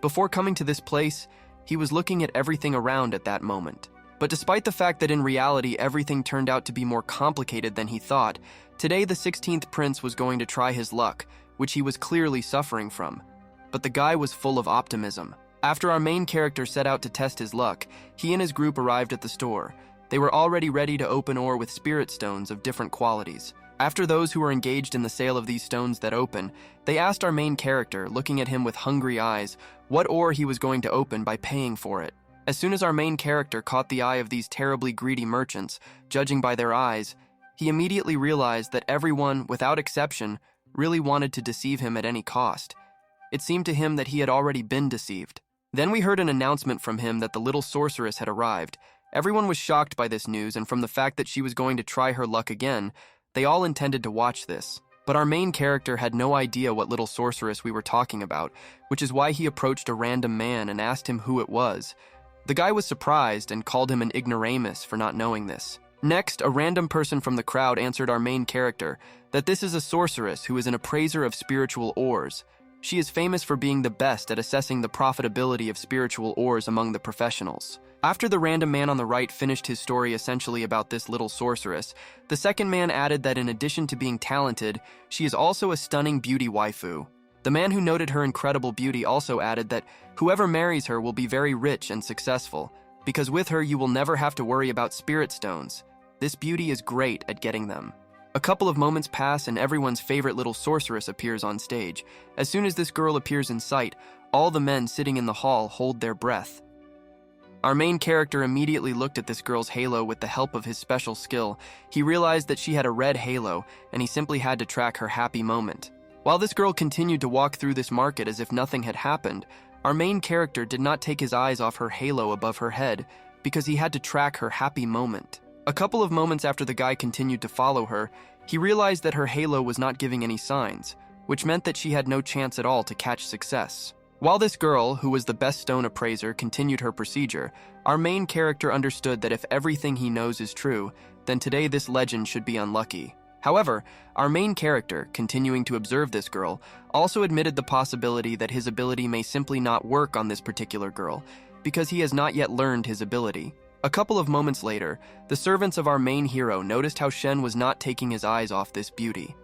A: Before coming to this place, he was looking at everything around at that moment. But despite the fact that in reality everything turned out to be more complicated than he thought, today the 16th prince was going to try his luck, which he was clearly suffering from. But the guy was full of optimism. After our main character set out to test his luck, he and his group arrived at the store. They were already ready to open ore with spirit stones of different qualities. After those who were engaged in the sale of these stones that open, they asked our main character, looking at him with hungry eyes, what ore he was going to open by paying for it. As soon as our main character caught the eye of these terribly greedy merchants, judging by their eyes, he immediately realized that everyone, without exception, really wanted to deceive him at any cost. It seemed to him that he had already been deceived. Then we heard an announcement from him that the little sorceress had arrived. Everyone was shocked by this news, and from the fact that she was going to try her luck again, they all intended to watch this. But our main character had no idea what little sorceress we were talking about, which is why he approached a random man and asked him who it was. The guy was surprised and called him an ignoramus for not knowing this. Next, a random person from the crowd answered our main character that this is a sorceress who is an appraiser of spiritual ores. She is famous for being the best at assessing the profitability of spiritual ores among the professionals. After the random man on the right finished his story essentially about this little sorceress, the second man added that in addition to being talented, she is also a stunning beauty waifu. The man who noted her incredible beauty also added that whoever marries her will be very rich and successful, because with her you will never have to worry about spirit stones. This beauty is great at getting them. A couple of moments pass and everyone's favorite little sorceress appears on stage. As soon as this girl appears in sight, all the men sitting in the hall hold their breath. Our main character immediately looked at this girl's halo with the help of his special skill. He realized that she had a red halo, and he simply had to track her happy moment. While this girl continued to walk through this market as if nothing had happened, our main character did not take his eyes off her halo above her head because he had to track her happy moment. A couple of moments after the guy continued to follow her, he realized that her halo was not giving any signs, which meant that she had no chance at all to catch success. While this girl, who was the best stone appraiser, continued her procedure, our main character understood that if everything he knows is true, then today this legend should be unlucky. However, our main character, continuing to observe this girl, also admitted the possibility that his ability may simply not work on this particular girl, because he has not yet learned his ability. A couple of moments later, the servants of our main hero noticed how Shen was not taking his eyes off this beauty.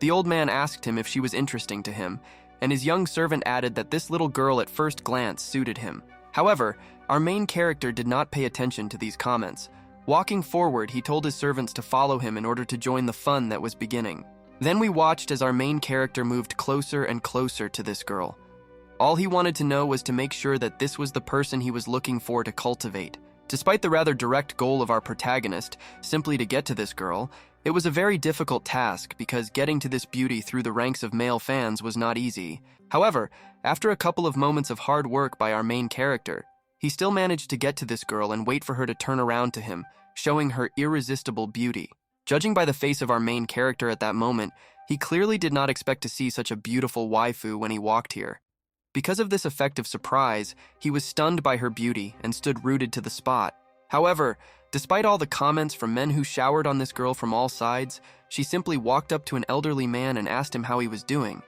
A: The old man asked him if she was interesting to him, and his young servant added that this little girl at first glance suited him. However, our main character did not pay attention to these comments. Walking forward, he told his servants to follow him in order to join the fun that was beginning. Then we watched as our main character moved closer and closer to this girl. All he wanted to know was to make sure that this was the person he was looking for to cultivate. Despite the rather direct goal of our protagonist, simply to get to this girl, it was a very difficult task because getting to this beauty through the ranks of male fans was not easy. However, after a couple of moments of hard work by our main character, he still managed to get to this girl and wait for her to turn around to him, showing her irresistible beauty. Judging by the face of our main character at that moment, he clearly did not expect to see such a beautiful waifu when he walked here. Because of this effect of surprise, he was stunned by her beauty and stood rooted to the spot. However, Despite all the comments from men who showered on this girl from all sides, she simply walked up to an elderly man and asked him how he was doing.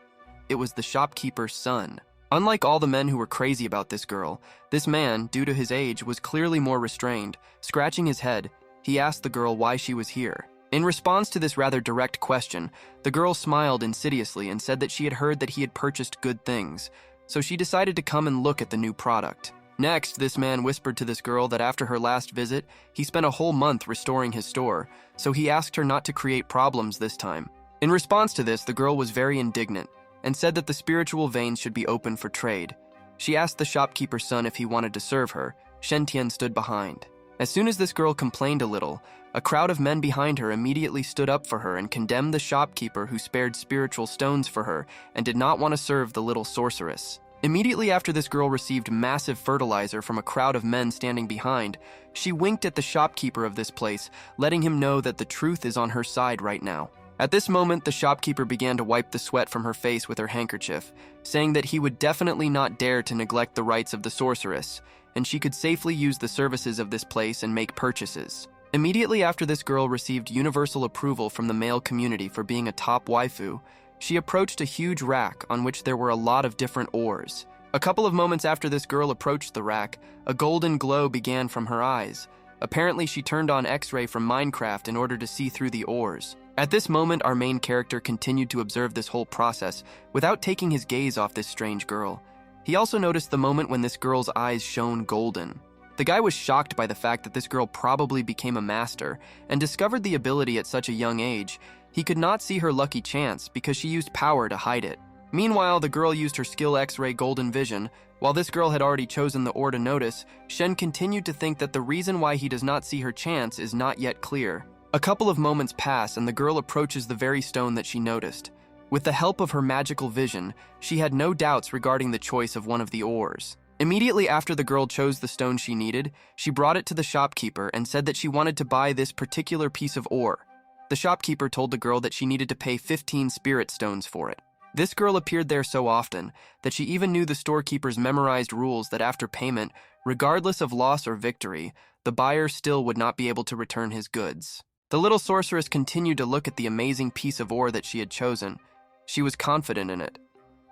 A: It was the shopkeeper's son. Unlike all the men who were crazy about this girl, this man, due to his age, was clearly more restrained. Scratching his head, he asked the girl why she was here. In response to this rather direct question, the girl smiled insidiously and said that she had heard that he had purchased good things, so she decided to come and look at the new product. Next, this man whispered to this girl that after her last visit, he spent a whole month restoring his store, so he asked her not to create problems this time. In response to this, the girl was very indignant and said that the spiritual veins should be open for trade. She asked the shopkeeper's son if he wanted to serve her. Shen Tian stood behind. As soon as this girl complained a little, a crowd of men behind her immediately stood up for her and condemned the shopkeeper who spared spiritual stones for her and did not want to serve the little sorceress. Immediately after this girl received massive fertilizer from a crowd of men standing behind, she winked at the shopkeeper of this place, letting him know that the truth is on her side right now. At this moment, the shopkeeper began to wipe the sweat from her face with her handkerchief, saying that he would definitely not dare to neglect the rights of the sorceress, and she could safely use the services of this place and make purchases. Immediately after this girl received universal approval from the male community for being a top waifu, she approached a huge rack on which there were a lot of different ores. A couple of moments after this girl approached the rack, a golden glow began from her eyes. Apparently, she turned on X-ray from Minecraft in order to see through the ores. At this moment, our main character continued to observe this whole process without taking his gaze off this strange girl. He also noticed the moment when this girl's eyes shone golden. The guy was shocked by the fact that this girl probably became a master and discovered the ability at such a young age. He could not see her lucky chance because she used power to hide it. Meanwhile, the girl used her skill X-ray golden vision. While this girl had already chosen the ore to notice, Shen continued to think that the reason why he does not see her chance is not yet clear. A couple of moments pass and the girl approaches the very stone that she noticed. With the help of her magical vision, she had no doubts regarding the choice of one of the ores. Immediately after the girl chose the stone she needed, she brought it to the shopkeeper and said that she wanted to buy this particular piece of ore. The shopkeeper told the girl that she needed to pay 15 spirit stones for it. This girl appeared there so often that she even knew the storekeeper's memorized rules that after payment, regardless of loss or victory, the buyer still would not be able to return his goods. The little sorceress continued to look at the amazing piece of ore that she had chosen. She was confident in it.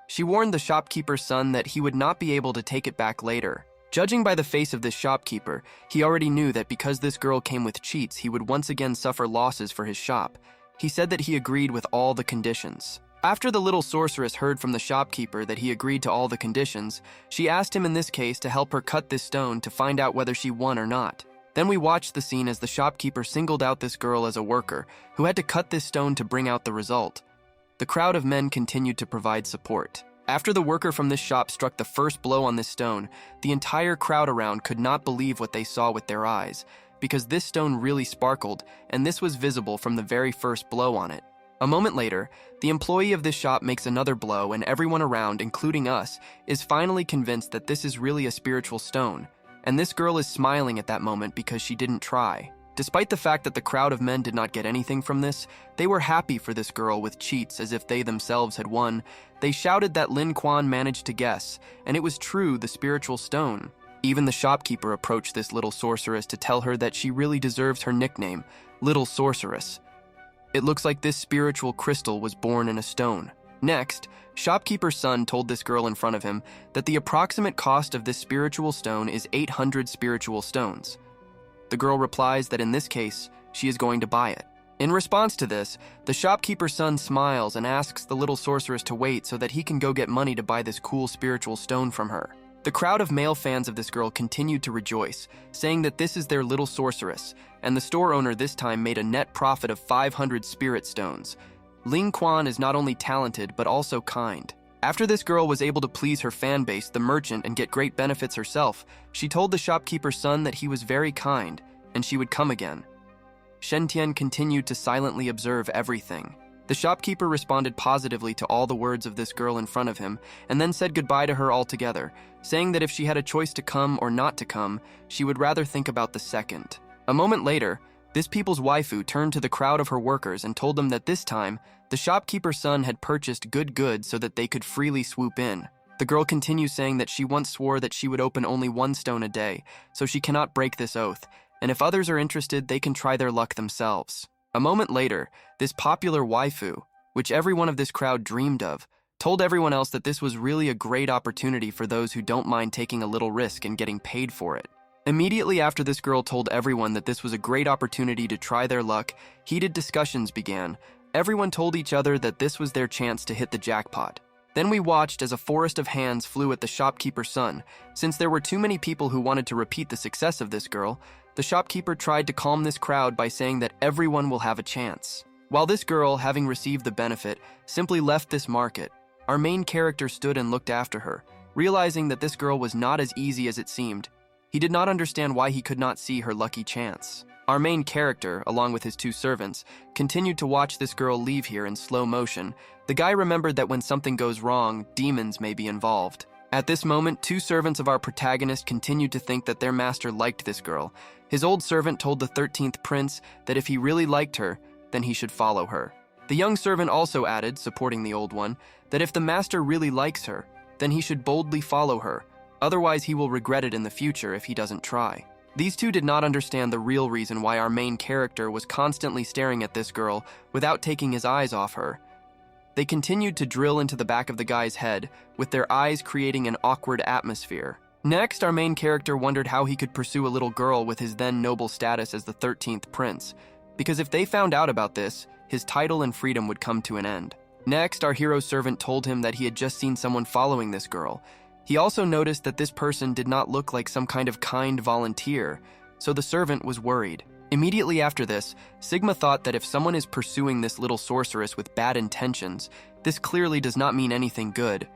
A: She warned the shopkeeper's son that he would not be able to take it back later. Judging by the face of this shopkeeper, he already knew that because this girl came with cheats, he would once again suffer losses for his shop. He said that he agreed with all the conditions. After the little sorceress heard from the shopkeeper that he agreed to all the conditions, she asked him in this case to help her cut this stone to find out whether she won or not. Then we watched the scene as the shopkeeper singled out this girl as a worker who had to cut this stone to bring out the result. The crowd of men continued to provide support. After the worker from this shop struck the first blow on this stone, the entire crowd around could not believe what they saw with their eyes, because this stone really sparkled, and this was visible from the very first blow on it. A moment later, the employee of this shop makes another blow, and everyone around, including us, is finally convinced that this is really a spiritual stone, and this girl is smiling at that moment because she didn't try. Despite the fact that the crowd of men did not get anything from this, they were happy for this girl with cheats as if they themselves had won. They shouted that Lin Quan managed to guess, and it was true, the spiritual stone. Even the shopkeeper approached this little sorceress to tell her that she really deserves her nickname, Little Sorceress. It looks like this spiritual crystal was born in a stone. Next, shopkeeper's son told this girl in front of him that the approximate cost of this spiritual stone is 800 spiritual stones. The girl replies that in this case, she is going to buy it. In response to this, the shopkeeper's son smiles and asks the little sorceress to wait so that he can go get money to buy this cool spiritual stone from her. The crowd of male fans of this girl continued to rejoice, saying that this is their little sorceress, and the store owner this time made a net profit of 500 spirit stones. Ling Quan is not only talented, but also kind. After this girl was able to please her fan base, the merchant, and get great benefits herself, she told the shopkeeper's son that he was very kind, and she would come again. Shen Tian continued to silently observe everything. The shopkeeper responded positively to all the words of this girl in front of him, and then said goodbye to her altogether, saying that if she had a choice to come or not to come, she would rather think about the second. A moment later, this people's waifu turned to the crowd of her workers and told them that this time, the shopkeeper's son had purchased good goods so that they could freely swoop in. The girl continues saying that she once swore that she would open only one stone a day, so she cannot break this oath, and if others are interested, they can try their luck themselves. A moment later, this popular waifu, which everyone of this crowd dreamed of, told everyone else that this was really a great opportunity for those who don't mind taking a little risk and getting paid for it. Immediately after this girl told everyone that this was a great opportunity to try their luck, heated discussions began. Everyone told each other that this was their chance to hit the jackpot. Then we watched as a forest of hands flew at the shopkeeper's son. Since there were too many people who wanted to repeat the success of this girl, the shopkeeper tried to calm this crowd by saying that everyone will have a chance. While this girl, having received the benefit, simply left this market, our main character stood and looked after her, realizing that this girl was not as easy as it seemed. He did not understand why he could not see her lucky chance. Our main character, along with his two servants, continued to watch this girl leave here in slow motion. The guy remembered that when something goes wrong, demons may be involved. At this moment, two servants of our protagonist continued to think that their master liked this girl. His old servant told the 13th prince that if he really liked her, then he should follow her. The young servant also added, supporting the old one, that if the master really likes her, then he should boldly follow her. Otherwise, he will regret it in the future if he doesn't try. These two did not understand the real reason why our main character was constantly staring at this girl without taking his eyes off her. They continued to drill into the back of the guy's head, with their eyes creating an awkward atmosphere. Next, our main character wondered how he could pursue a little girl with his then noble status as the 13th prince, because if they found out about this, his title and freedom would come to an end. Next, our hero's servant told him that he had just seen someone following this girl. He also noticed that this person did not look like some kind of kind volunteer, so the servant was worried. Immediately after this, Sigma thought that if someone is pursuing this little sorceress with bad intentions, this clearly does not mean anything good,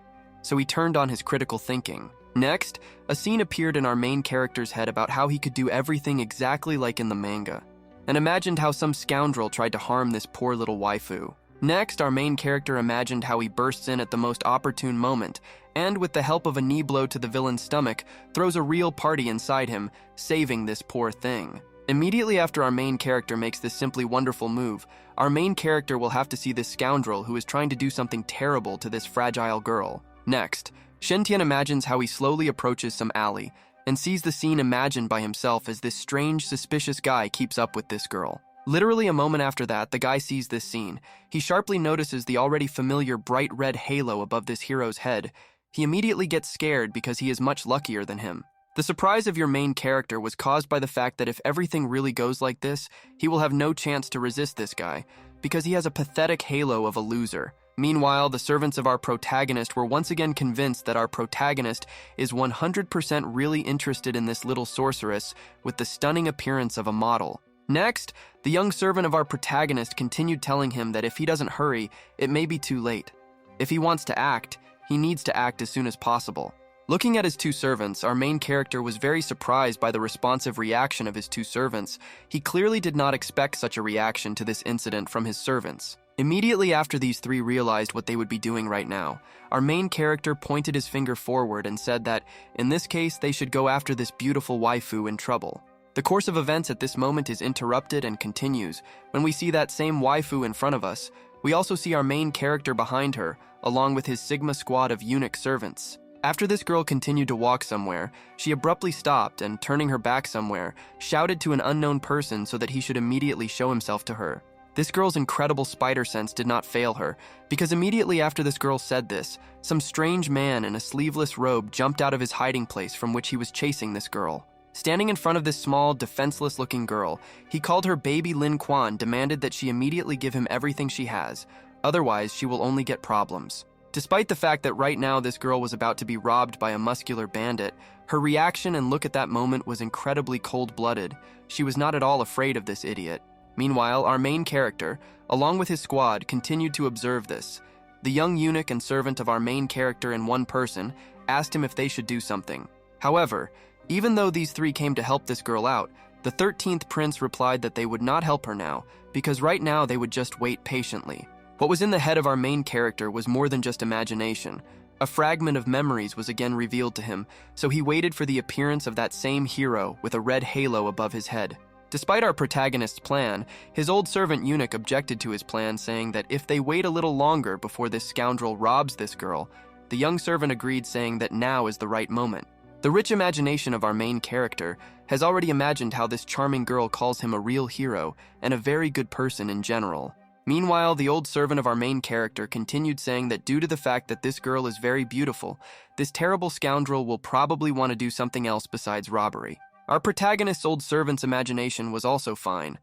A: so he turned on his critical thinking. Next, a scene appeared in our main character's head about how he could do everything exactly like in the manga, and imagined how some scoundrel tried to harm this poor little waifu. Next, our main character imagined how he bursts in at the most opportune moment, and with the help of a knee blow to the villain's stomach, throws a real party inside him, saving this poor thing. Immediately after our main character makes this simply wonderful move, our main character will have to see this scoundrel who is trying to do something terrible to this fragile girl. Next, Shen-tian imagines how he slowly approaches some alley, and sees the scene imagined by himself as this strange, suspicious guy keeps up with this girl. Literally a moment after that, the guy sees this scene. He sharply notices the already familiar bright red halo above this hero's head. He immediately gets scared because he is much luckier than him. The surprise of your main character was caused by the fact that if everything really goes like this, he will have no chance to resist this guy, because he has a pathetic halo of a loser. Meanwhile, the servants of our protagonist were once again convinced that our protagonist is 100% really interested in this little sorceress with the stunning appearance of a model. Next, the young servant of our protagonist continued telling him that if he doesn't hurry, it may be too late. If he wants to act, he needs to act as soon as possible. Looking at his two servants, our main character was very surprised by the responsive reaction of his two servants. He clearly did not expect such a reaction to this incident from his servants. Immediately after these three realized what they would be doing right now, our main character pointed his finger forward and said that, in this case, they should go after this beautiful waifu in trouble. The course of events at this moment is interrupted and continues. When we see that same waifu in front of us, we also see our main character behind her, along with his Sigma squad of eunuch servants. After this girl continued to walk somewhere, she abruptly stopped and, turning her back somewhere, shouted to an unknown person so that he should immediately show himself to her. This girl's incredible spider sense did not fail her, because immediately after this girl said this, some strange man in a sleeveless robe jumped out of his hiding place from which he was chasing this girl. Standing in front of this small, defenseless-looking girl, he called her baby Lin Quan, demanded that she immediately give him everything she has, otherwise she will only get problems. Despite the fact that right now this girl was about to be robbed by a muscular bandit, her reaction and look at that moment was incredibly cold-blooded. She was not at all afraid of this idiot. Meanwhile, our main character, along with his squad, continued to observe this. The young eunuch and servant of our main character in one person asked him if they should do something. However, even though these three came to help this girl out, the 13th prince replied that they would not help her now, because right now they would just wait patiently. What was in the head of our main character was more than just imagination. A fragment of memories was again revealed to him, so he waited for the appearance of that same hero with a red halo above his head. Despite our protagonist's plan, his old servant eunuch objected to his plan, saying that if they wait a little longer before this scoundrel robs this girl, the young servant agreed, saying that now is the right moment. The rich imagination of our main character has already imagined how this charming girl calls him a real hero and a very good person in general. Meanwhile, the old servant of our main character continued saying that due to the fact that this girl is very beautiful, this terrible scoundrel will probably want to do something else besides robbery. Our protagonist's old servant's imagination was also fine.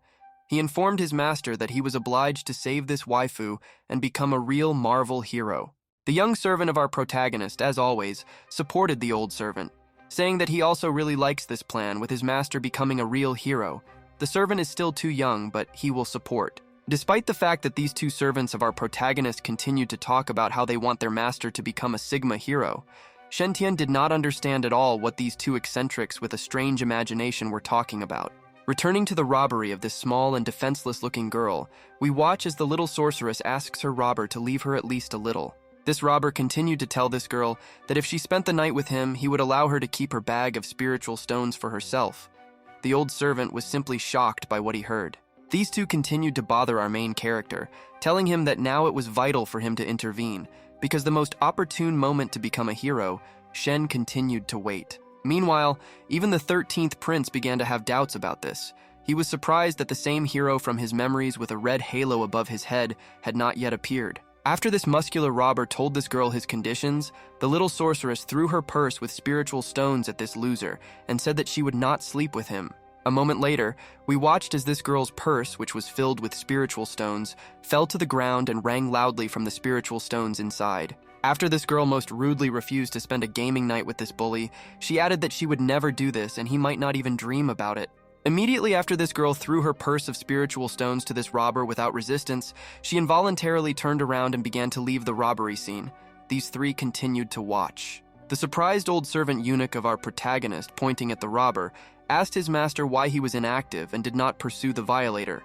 A: He informed his master that he was obliged to save this waifu and become a real Marvel hero. The young servant of our protagonist, as always, supported the old servant, saying that he also really likes this plan with his master becoming a real hero. The servant is still too young, but he will support. Despite the fact that these two servants of our protagonist continued to talk about how they want their master to become a Sigma hero, Shen Tian did not understand at all what these two eccentrics with a strange imagination were talking about. Returning to the robbery of this small and defenseless-looking girl, we watch as the little sorceress asks her robber to leave her at least a little. This robber continued to tell this girl that if she spent the night with him, he would allow her to keep her bag of spiritual stones for herself. The old servant was simply shocked by what he heard. These two continued to bother our main character, telling him that now it was vital for him to intervene, because the most opportune moment to become a hero, Shen continued to wait. Meanwhile, even the 13th prince began to have doubts about this. He was surprised that the same hero from his memories with a red halo above his head had not yet appeared. After this muscular robber told this girl his conditions, the little sorceress threw her purse with spiritual stones at this loser and said that she would not sleep with him. A moment later, we watched as this girl's purse, which was filled with spiritual stones, fell to the ground and rang loudly from the spiritual stones inside. After this girl most rudely refused to spend a gaming night with this bully, she added that she would never do this and he might not even dream about it. Immediately after this girl threw her purse of spiritual stones to this robber without resistance, she involuntarily turned around and began to leave the robbery scene. These three continued to watch. The surprised old servant eunuch of our protagonist, pointing at the robber, asked his master why he was inactive and did not pursue the violator.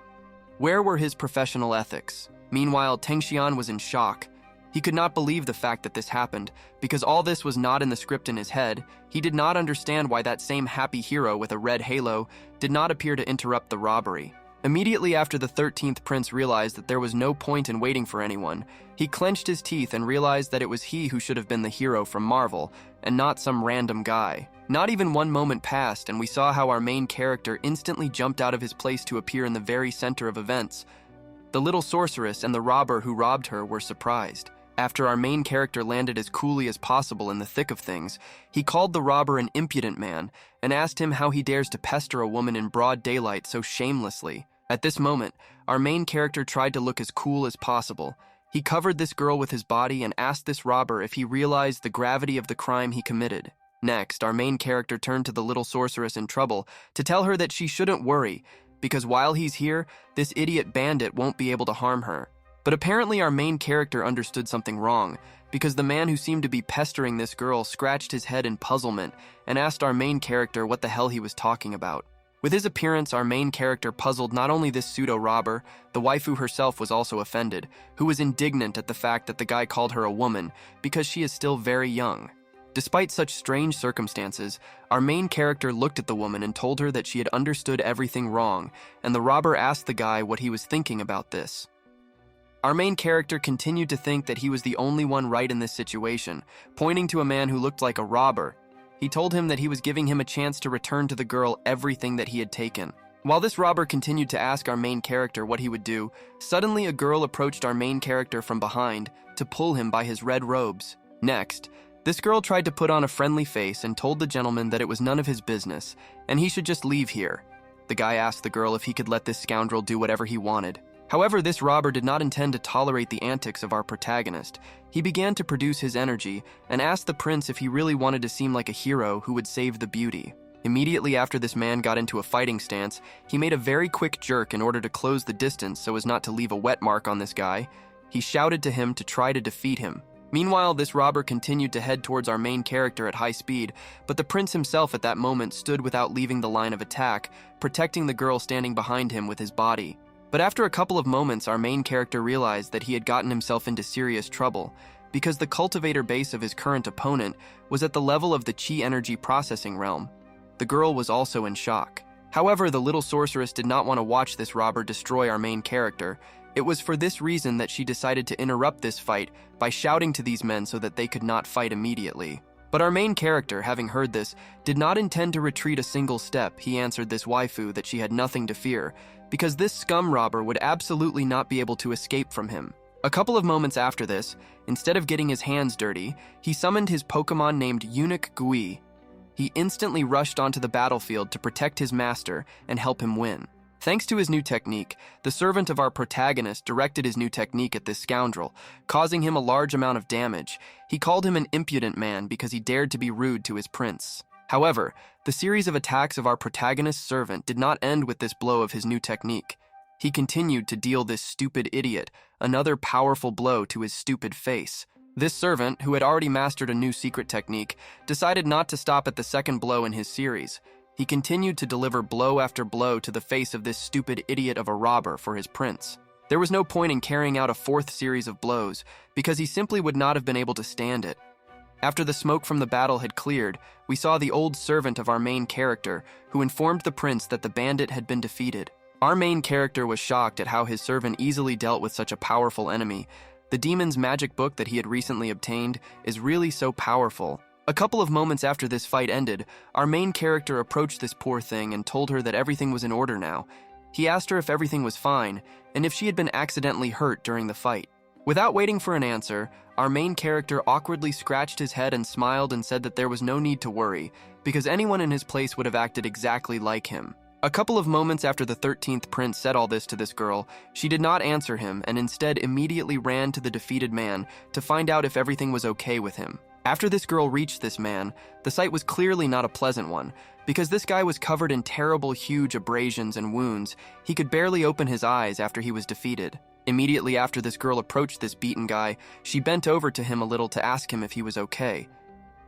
A: Where were his professional ethics? Meanwhile, Tengxian was in shock. He could not believe the fact that this happened, because all this was not in the script in his head. He did not understand why that same happy hero with a red halo did not appear to interrupt the robbery. Immediately after the 13th prince realized that there was no point in waiting for anyone, he clenched his teeth and realized that it was he who should have been the hero from Marvel, and not some random guy. Not even one moment passed, and we saw how our main character instantly jumped out of his place to appear in the very center of events. The little sorceress and the robber who robbed her were surprised. After our main character landed as coolly as possible in the thick of things, he called the robber an impudent man and asked him how he dares to pester a woman in broad daylight so shamelessly. At this moment, our main character tried to look as cool as possible. He covered this girl with his body and asked this robber if he realized the gravity of the crime he committed. Next, our main character turned to the little sorceress in trouble to tell her that she shouldn't worry, because while he's here, this idiot bandit won't be able to harm her. But apparently our main character understood something wrong, because the man who seemed to be pestering this girl scratched his head in puzzlement and asked our main character what the hell he was talking about. With his appearance, our main character puzzled not only this pseudo-robber, the waifu herself was also offended, who was indignant at the fact that the guy called her a woman because she is still very young. Despite such strange circumstances, our main character looked at the woman and told her that she had understood everything wrong, and the robber asked the guy what he was thinking about this. Our main character continued to think that he was the only one right in this situation, pointing to a man who looked like a robber. He told him that he was giving him a chance to return to the girl everything that he had taken. While this robber continued to ask our main character what he would do, suddenly a girl approached our main character from behind to pull him by his red robes. Next, this girl tried to put on a friendly face and told the gentleman that it was none of his business, and he should just leave here. The guy asked the girl if he could let this scoundrel do whatever he wanted. However, this robber did not intend to tolerate the antics of our protagonist. He began to produce his energy and asked the prince if he really wanted to seem like a hero who would save the beauty. Immediately after this man got into a fighting stance, he made a very quick jerk in order to close the distance so as not to leave a wet mark on this guy. He shouted to him to try to defeat him. Meanwhile, this robber continued to head towards our main character at high speed, but the prince himself at that moment stood without leaving the line of attack, protecting the girl standing behind him with his body. But after a couple of moments, our main character realized that he had gotten himself into serious trouble, because the cultivator base of his current opponent was at the level of the chi energy processing realm. The girl was also in shock. However, the little sorceress did not want to watch this robber destroy our main character. It was for this reason that she decided to interrupt this fight by shouting to these men so that they could not fight immediately. But our main character, having heard this, did not intend to retreat a single step. He answered this waifu that she had nothing to fear, because this scum robber would absolutely not be able to escape from him. A couple of moments after this, instead of getting his hands dirty, he summoned his Pokemon named Eunuch Gui. He instantly rushed onto the battlefield to protect his master and help him win. Thanks to his new technique, the servant of our protagonist directed his new technique at this scoundrel, causing him a large amount of damage. He called him an impudent man because he dared to be rude to his prince. However, the series of attacks of our protagonist's servant did not end with this blow of his new technique. He continued to deal this stupid idiot another powerful blow to his stupid face. This servant, who had already mastered a new secret technique, decided not to stop at the second blow in his series. He continued to deliver blow after blow to the face of this stupid idiot of a robber for his prince. There was no point in carrying out a fourth series of blows, because he simply would not have been able to stand it. After the smoke from the battle had cleared, we saw the old servant of our main character, who informed the prince that the bandit had been defeated. Our main character was shocked at how his servant easily dealt with such a powerful enemy. The demon's magic book that he had recently obtained is really so powerful. A couple of moments after this fight ended, our main character approached this poor thing and told her that everything was in order now. He asked her if everything was fine, and if she had been accidentally hurt during the fight. Without waiting for an answer, our main character awkwardly scratched his head and smiled and said that there was no need to worry, because anyone in his place would have acted exactly like him. A couple of moments after the 13th prince said all this to this girl, she did not answer him and instead immediately ran to the defeated man to find out if everything was okay with him. After this girl reached this man, the sight was clearly not a pleasant one, because this guy was covered in terrible, huge abrasions and wounds. He could barely open his eyes after he was defeated. Immediately after this girl approached this beaten guy, she bent over to him a little to ask him if he was okay.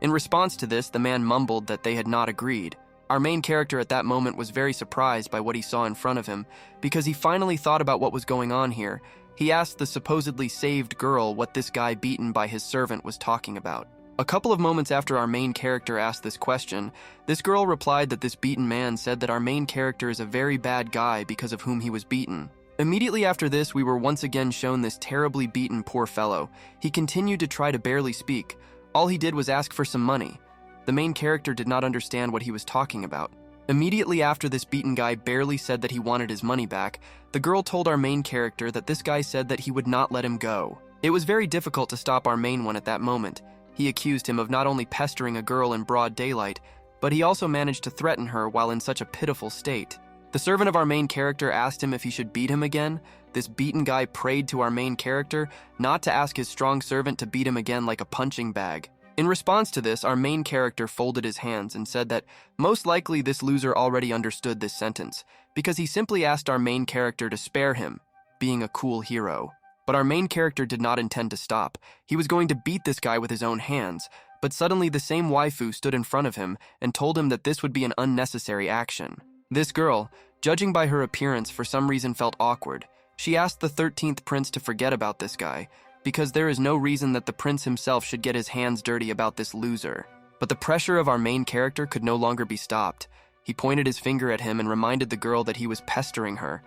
A: In response to this, the man mumbled that they had not agreed. Our main character at that moment was very surprised by what he saw in front of him, because he finally thought about what was going on here. He asked the supposedly saved girl what this guy beaten by his servant was talking about. A couple of moments after our main character asked this question, this girl replied that this beaten man said that our main character is a very bad guy because of whom he was beaten. Immediately after this, we were once again shown this terribly beaten poor fellow. He continued to try to barely speak. All he did was ask for some money. The main character did not understand what he was talking about. Immediately after this beaten guy barely said that he wanted his money back, the girl told our main character that this guy said that he would not let him go. It was very difficult to stop our main one at that moment. He accused him of not only pestering a girl in broad daylight, but he also managed to threaten her while in such a pitiful state. The servant of our main character asked him if he should beat him again. This beaten guy prayed to our main character not to ask his strong servant to beat him again like a punching bag. In response to this, our main character folded his hands and said that most likely this loser already understood this sentence, because he simply asked our main character to spare him, being a cool hero. But our main character did not intend to stop. He was going to beat this guy with his own hands, but suddenly the same waifu stood in front of him and told him that this would be an unnecessary action. This girl, judging by her appearance, for some reason felt awkward. She asked the 13th prince to forget about this guy, because there is no reason that the prince himself should get his hands dirty about this loser. But the pressure of our main character could no longer be stopped. He pointed his finger at him and reminded the girl that he was pestering her.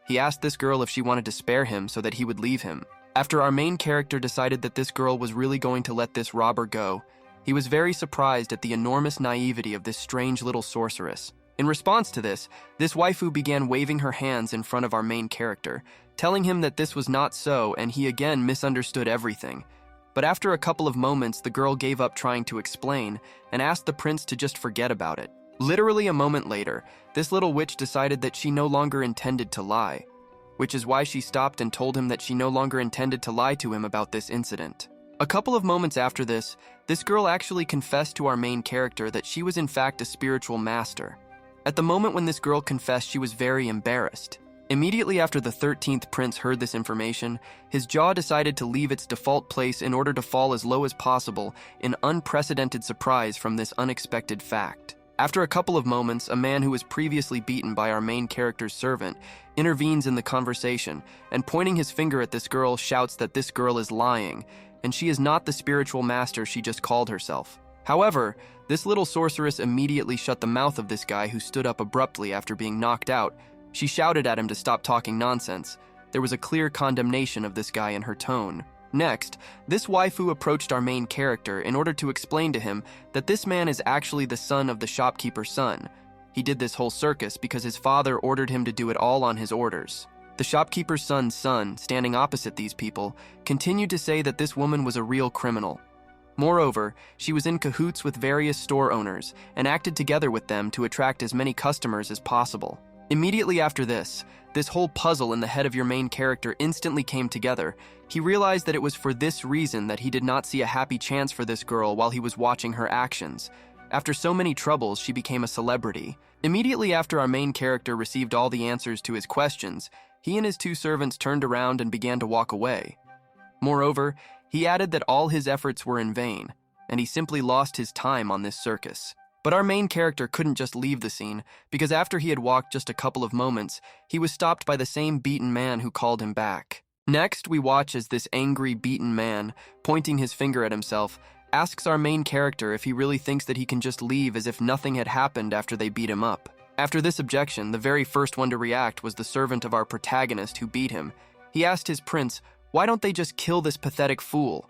A: He asked this girl if she wanted to spare him so that he would leave him. After our main character decided that this girl was really going to let this robber go, he was very surprised at the enormous naivety of this strange little sorceress. In response to this waifu began waving her hands in front of our main character, telling him that this was not so, and he again misunderstood everything. But after a couple of moments, the girl gave up trying to explain and asked the prince to just forget about it. Literally a moment later, this little witch decided that she no longer intended to lie, which is why she stopped and told him that she no longer intended to lie to him about this incident. A couple of moments after this girl actually confessed to our main character that she was in fact a spiritual master. At the moment when this girl confessed, she was very embarrassed. Immediately after the 13th prince heard this information, his jaw decided to leave its default place in order to fall as low as possible in unprecedented surprise from this unexpected fact. After a couple of moments, a man who was previously beaten by our main character's servant intervenes in the conversation and, pointing his finger at this girl, shouts that this girl is lying, and she is not the spiritual master she just called herself. However, this little sorceress immediately shut the mouth of this guy, who stood up abruptly after being knocked out. She shouted at him to stop talking nonsense. There was a clear condemnation of this guy in her tone. Next, this waifu approached our main character in order to explain to him that this man is actually the son of the shopkeeper's son. He did this whole circus because his father ordered him to do it all on his orders. The shopkeeper's son's son, standing opposite these people, continued to say that this woman was a real criminal. Moreover, she was in cahoots with various store owners and acted together with them to attract as many customers as possible. Immediately after this whole puzzle in the head of your main character instantly came together. He realized that it was for this reason that he did not see a happy chance for this girl while he was watching her actions. After so many troubles, she became a celebrity. Immediately after our main character received all the answers to his questions, he and his two servants turned around and began to walk away. Moreover, he added that all his efforts were in vain, and he simply lost his time on this circus. But our main character couldn't just leave the scene, because after he had walked just a couple of moments, he was stopped by the same beaten man who called him back. Next, we watch as this angry, beaten man, pointing his finger at himself, asks our main character if he really thinks that he can just leave as if nothing had happened after they beat him up. After this objection, the very first one to react was the servant of our protagonist who beat him. He asked his prince, "Why don't they just kill this pathetic fool?"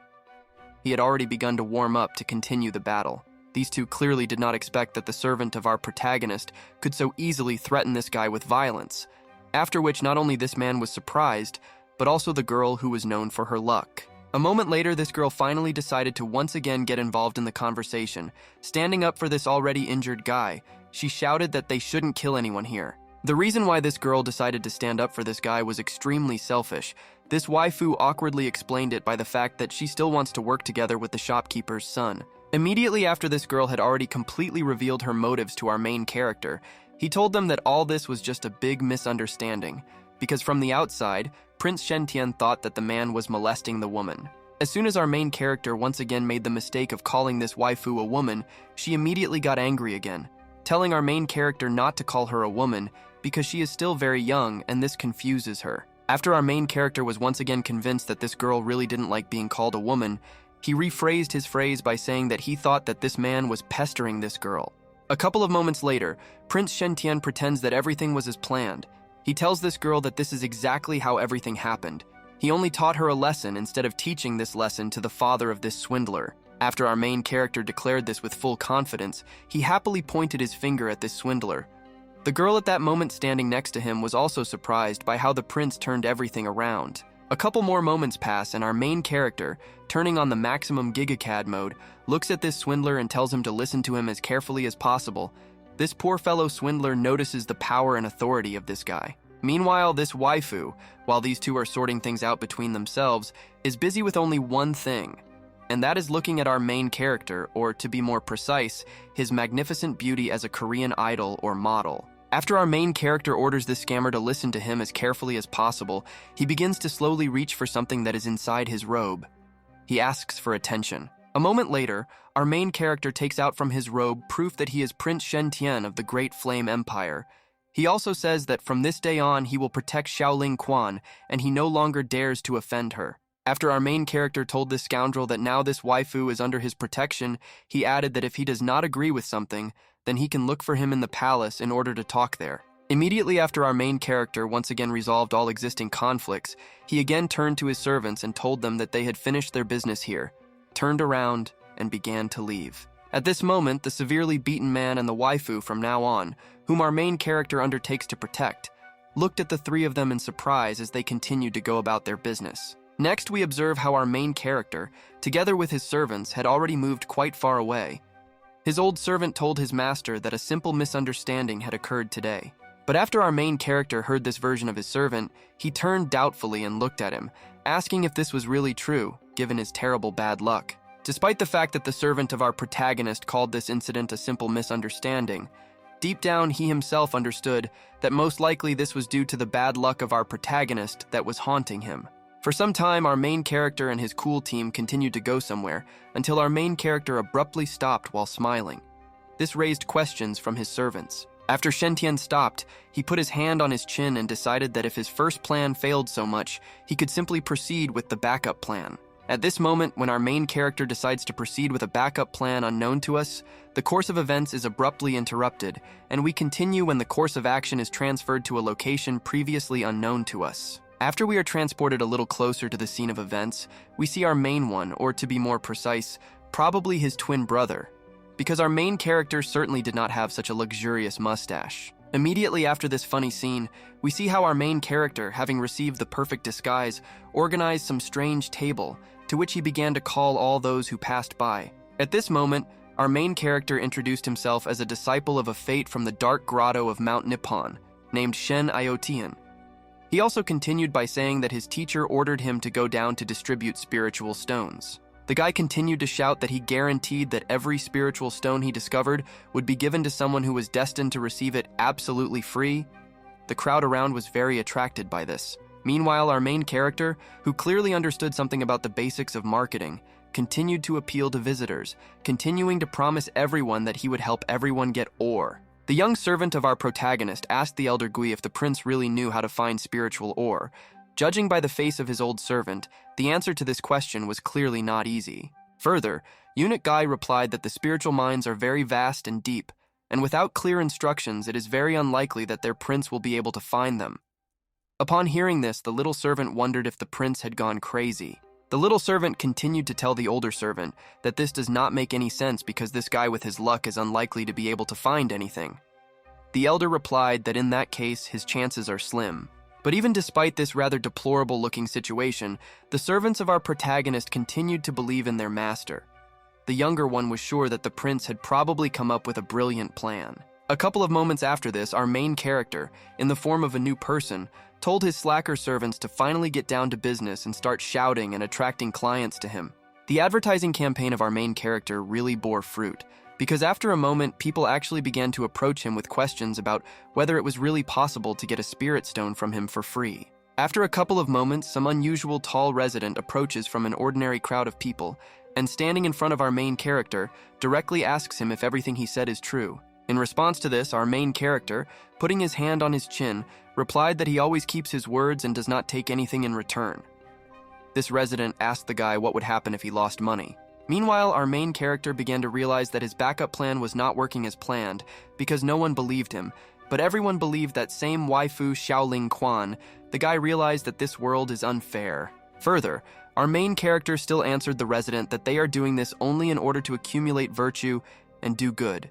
A: He had already begun to warm up to continue the battle. These two clearly did not expect that the servant of our protagonist could so easily threaten this guy with violence. After which not only this man was surprised, but also the girl who was known for her luck. A moment later, this girl finally decided to once again get involved in the conversation. Standing up for this already injured guy, she shouted that they shouldn't kill anyone here. The reason why this girl decided to stand up for this guy was extremely selfish. This waifu awkwardly explained it by the fact that she still wants to work together with the shopkeeper's son. Immediately after this girl had already completely revealed her motives to our main character, he told them that all this was just a big misunderstanding, because from the outside, Prince Shentian thought that the man was molesting the woman. As soon as our main character once again made the mistake of calling this waifu a woman, she immediately got angry again, telling our main character not to call her a woman because she is still very young and this confuses her. After our main character was once again convinced that this girl really didn't like being called a woman, he rephrased his phrase by saying that he thought that this man was pestering this girl. A couple of moments later, Prince Shentian pretends that everything was as planned. He tells this girl that this is exactly how everything happened. He only taught her a lesson instead of teaching this lesson to the father of this swindler. After our main character declared this with full confidence, he happily pointed his finger at this swindler. The girl at that moment standing next to him was also surprised by how the prince turned everything around. A couple more moments pass and our main character, turning on the maximum gigacad mode, looks at this swindler and tells him to listen to him as carefully as possible. This poor fellow swindler notices the power and authority of this guy. Meanwhile, this waifu, while these two are sorting things out between themselves, is busy with only one thing, and that is looking at our main character, or to be more precise, his magnificent beauty as a Korean idol or model. After our main character orders this scammer to listen to him as carefully as possible, he begins to slowly reach for something that is inside his robe. He asks for attention. A moment later, our main character takes out from his robe proof that he is Prince Shentian of the Great Flame Empire. He also says that from this day on he will protect Xiaoling Quan and he no longer dares to offend her. After our main character told this scoundrel that now this waifu is under his protection, he added that if he does not agree with something, then he can look for him in the palace in order to talk there. Immediately after our main character once again resolved all existing conflicts, he again turned to his servants and told them that they had finished their business here, turned around, and began to leave. At this moment, the severely beaten man and the waifu from now on, whom our main character undertakes to protect, looked at the three of them in surprise as they continued to go about their business. Next, we observe how our main character, together with his servants, had already moved quite far away. His old servant told his master that a simple misunderstanding had occurred today. But after our main character heard this version of his servant, he turned doubtfully and looked at him, asking if this was really true, given his terrible bad luck. Despite the fact that the servant of our protagonist called this incident a simple misunderstanding, deep down he himself understood that most likely this was due to the bad luck of our protagonist that was haunting him. For some time, our main character and his cool team continued to go somewhere, until our main character abruptly stopped while smiling. This raised questions from his servants. After Shentian stopped, he put his hand on his chin and decided that if his first plan failed so much, he could simply proceed with the backup plan. At this moment, when our main character decides to proceed with a backup plan unknown to us, the course of events is abruptly interrupted, and we continue when the course of action is transferred to a location previously unknown to us. After we are transported a little closer to the scene of events, we see our main one, or to be more precise, probably his twin brother, because our main character certainly did not have such a luxurious mustache. Immediately after this funny scene, we see how our main character, having received the perfect disguise, organized some strange table, to which he began to call all those who passed by. At this moment, our main character introduced himself as a disciple of a fate from the dark grotto of Mount Nippon, named Shen Iotian. He also continued by saying that his teacher ordered him to go down to distribute spiritual stones. The guy continued to shout that he guaranteed that every spiritual stone he discovered would be given to someone who was destined to receive it absolutely free. The crowd around was very attracted by this. Meanwhile, our main character, who clearly understood something about the basics of marketing, continued to appeal to visitors, continuing to promise everyone that he would help everyone get ore. The young servant of our protagonist asked the elder Gui if the prince really knew how to find spiritual ore. Judging by the face of his old servant, the answer to this question was clearly not easy. Further, Eunuch Guy replied that the spiritual mines are very vast and deep, and without clear instructions, it is very unlikely that their prince will be able to find them. Upon hearing this, the little servant wondered if the prince had gone crazy. The little servant continued to tell the older servant that this does not make any sense because this guy with his luck is unlikely to be able to find anything. The elder replied that in that case, his chances are slim. But even despite this rather deplorable-looking situation, the servants of our protagonist continued to believe in their master. The younger one was sure that the prince had probably come up with a brilliant plan. A couple of moments after this, our main character, in the form of a new person, told his slacker servants to finally get down to business and start shouting and attracting clients to him. The advertising campaign of our main character really bore fruit, because after a moment, people actually began to approach him with questions about whether it was really possible to get a spirit stone from him for free. After a couple of moments, some unusual tall resident approaches from an ordinary crowd of people, and standing in front of our main character, directly asks him if everything he said is true. In response to this, our main character, putting his hand on his chin, replied that he always keeps his words and does not take anything in return. This resident asked the guy what would happen if he lost money. Meanwhile, our main character began to realize that his backup plan was not working as planned because no one believed him, but everyone believed that same waifu Xiaoling Quan. The guy realized that this world is unfair. Further, our main character still answered the resident that they are doing this only in order to accumulate virtue and do good.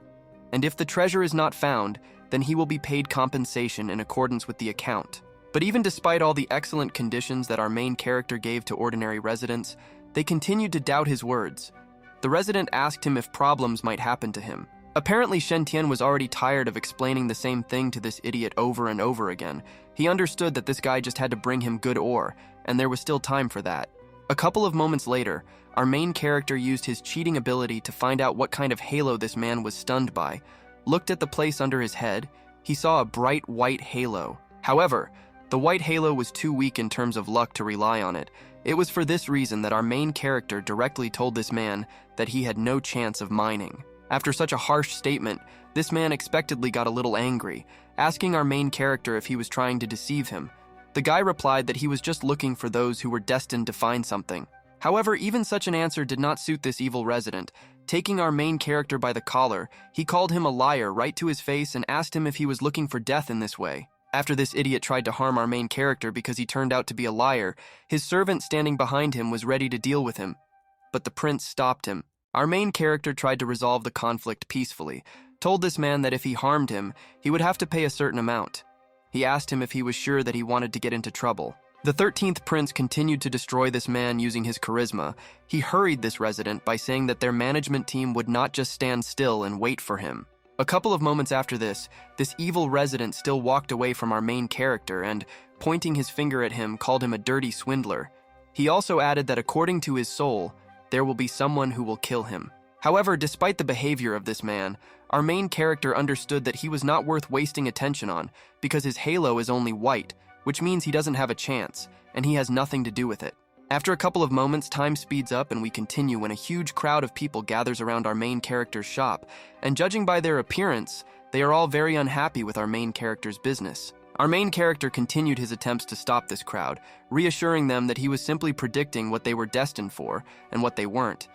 A: And if the treasure is not found, then he will be paid compensation in accordance with the account. But even despite all the excellent conditions that our main character gave to ordinary residents, they continued to doubt his words. The resident asked him if problems might happen to him. Apparently, Shen Tian was already tired of explaining the same thing to this idiot over and over again. He understood that this guy just had to bring him good ore, and there was still time for that. A couple of moments later, our main character used his cheating ability to find out what kind of halo this man was stunned by. Looked at the place under his head, he saw a bright white halo. However, the white halo was too weak in terms of luck to rely on it. It was for this reason that our main character directly told this man that he had no chance of mining. After such a harsh statement, this man expectedly got a little angry, asking our main character if he was trying to deceive him. The guy replied that he was just looking for those who were destined to find something. However, even such an answer did not suit this evil resident. Taking our main character by the collar, he called him a liar right to his face and asked him if he was looking for death in this way. After this idiot tried to harm our main character because he turned out to be a liar, his servant standing behind him was ready to deal with him. But the prince stopped him. Our main character tried to resolve the conflict peacefully, told this man that if he harmed him, he would have to pay a certain amount. He asked him if he was sure that he wanted to get into trouble. The 13th prince continued to destroy this man using his charisma. He hurried this resident by saying that their management team would not just stand still and wait for him. A couple of moments after this evil resident still walked away from our main character and, pointing his finger at him, called him a dirty swindler. He also added that according to his soul, there will be someone who will kill him. However, despite the behavior of this man, our main character understood that he was not worth wasting attention on because his halo is only white, which means he doesn't have a chance, and he has nothing to do with it. After a couple of moments, time speeds up and we continue when a huge crowd of people gathers around our main character's shop, and judging by their appearance, they are all very unhappy with our main character's business. Our main character continued his attempts to stop this crowd, reassuring them that he was simply predicting what they were destined for and what they weren't.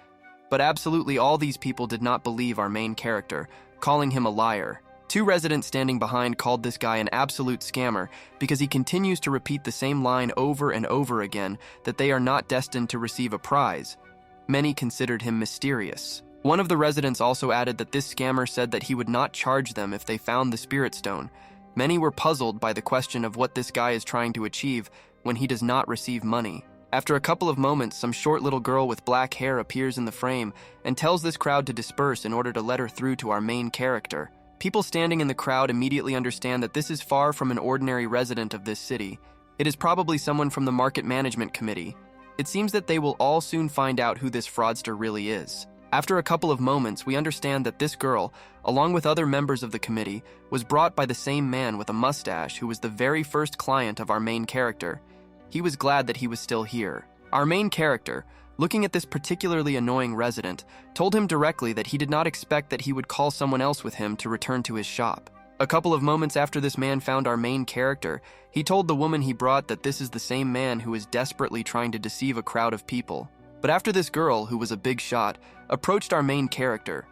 A: But absolutely all these people did not believe our main character, calling him a liar. Two residents standing behind called this guy an absolute scammer because he continues to repeat the same line over and over again that they are not destined to receive a prize. Many considered him mysterious. One of the residents also added that this scammer said that he would not charge them if they found the spirit stone. Many were puzzled by the question of what this guy is trying to achieve when he does not receive money. After a couple of moments, some short little girl with black hair appears in the frame and tells this crowd to disperse in order to let her through to our main character. People standing in the crowd immediately understand that this is far from an ordinary resident of this city. It is probably someone from the Market Management Committee. It seems that they will all soon find out who this fraudster really is. After a couple of moments, we understand that this girl, along with other members of the committee, was brought by the same man with a mustache who was the very first client of our main character. He was glad that he was still here. Our main character, looking at this particularly annoying resident, told him directly that he did not expect that he would call someone else with him to return to his shop. A couple of moments after this man found our main character, he told the woman he brought that this is the same man who is desperately trying to deceive a crowd of people. But after this girl, who was a big shot, approached our main character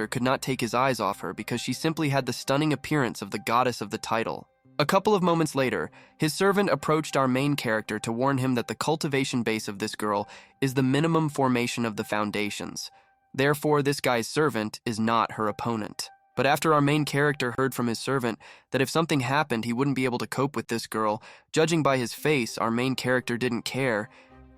A: could not take his eyes off her because she simply had the stunning appearance of the goddess of the title. A couple of moments later, his servant approached our main character to warn him that the cultivation base of this girl is the minimum formation of the foundations. Therefore, this guy's servant is not her opponent. But after our main character heard from his servant that if something happened, he wouldn't be able to cope with this girl, judging by his face, our main character didn't care.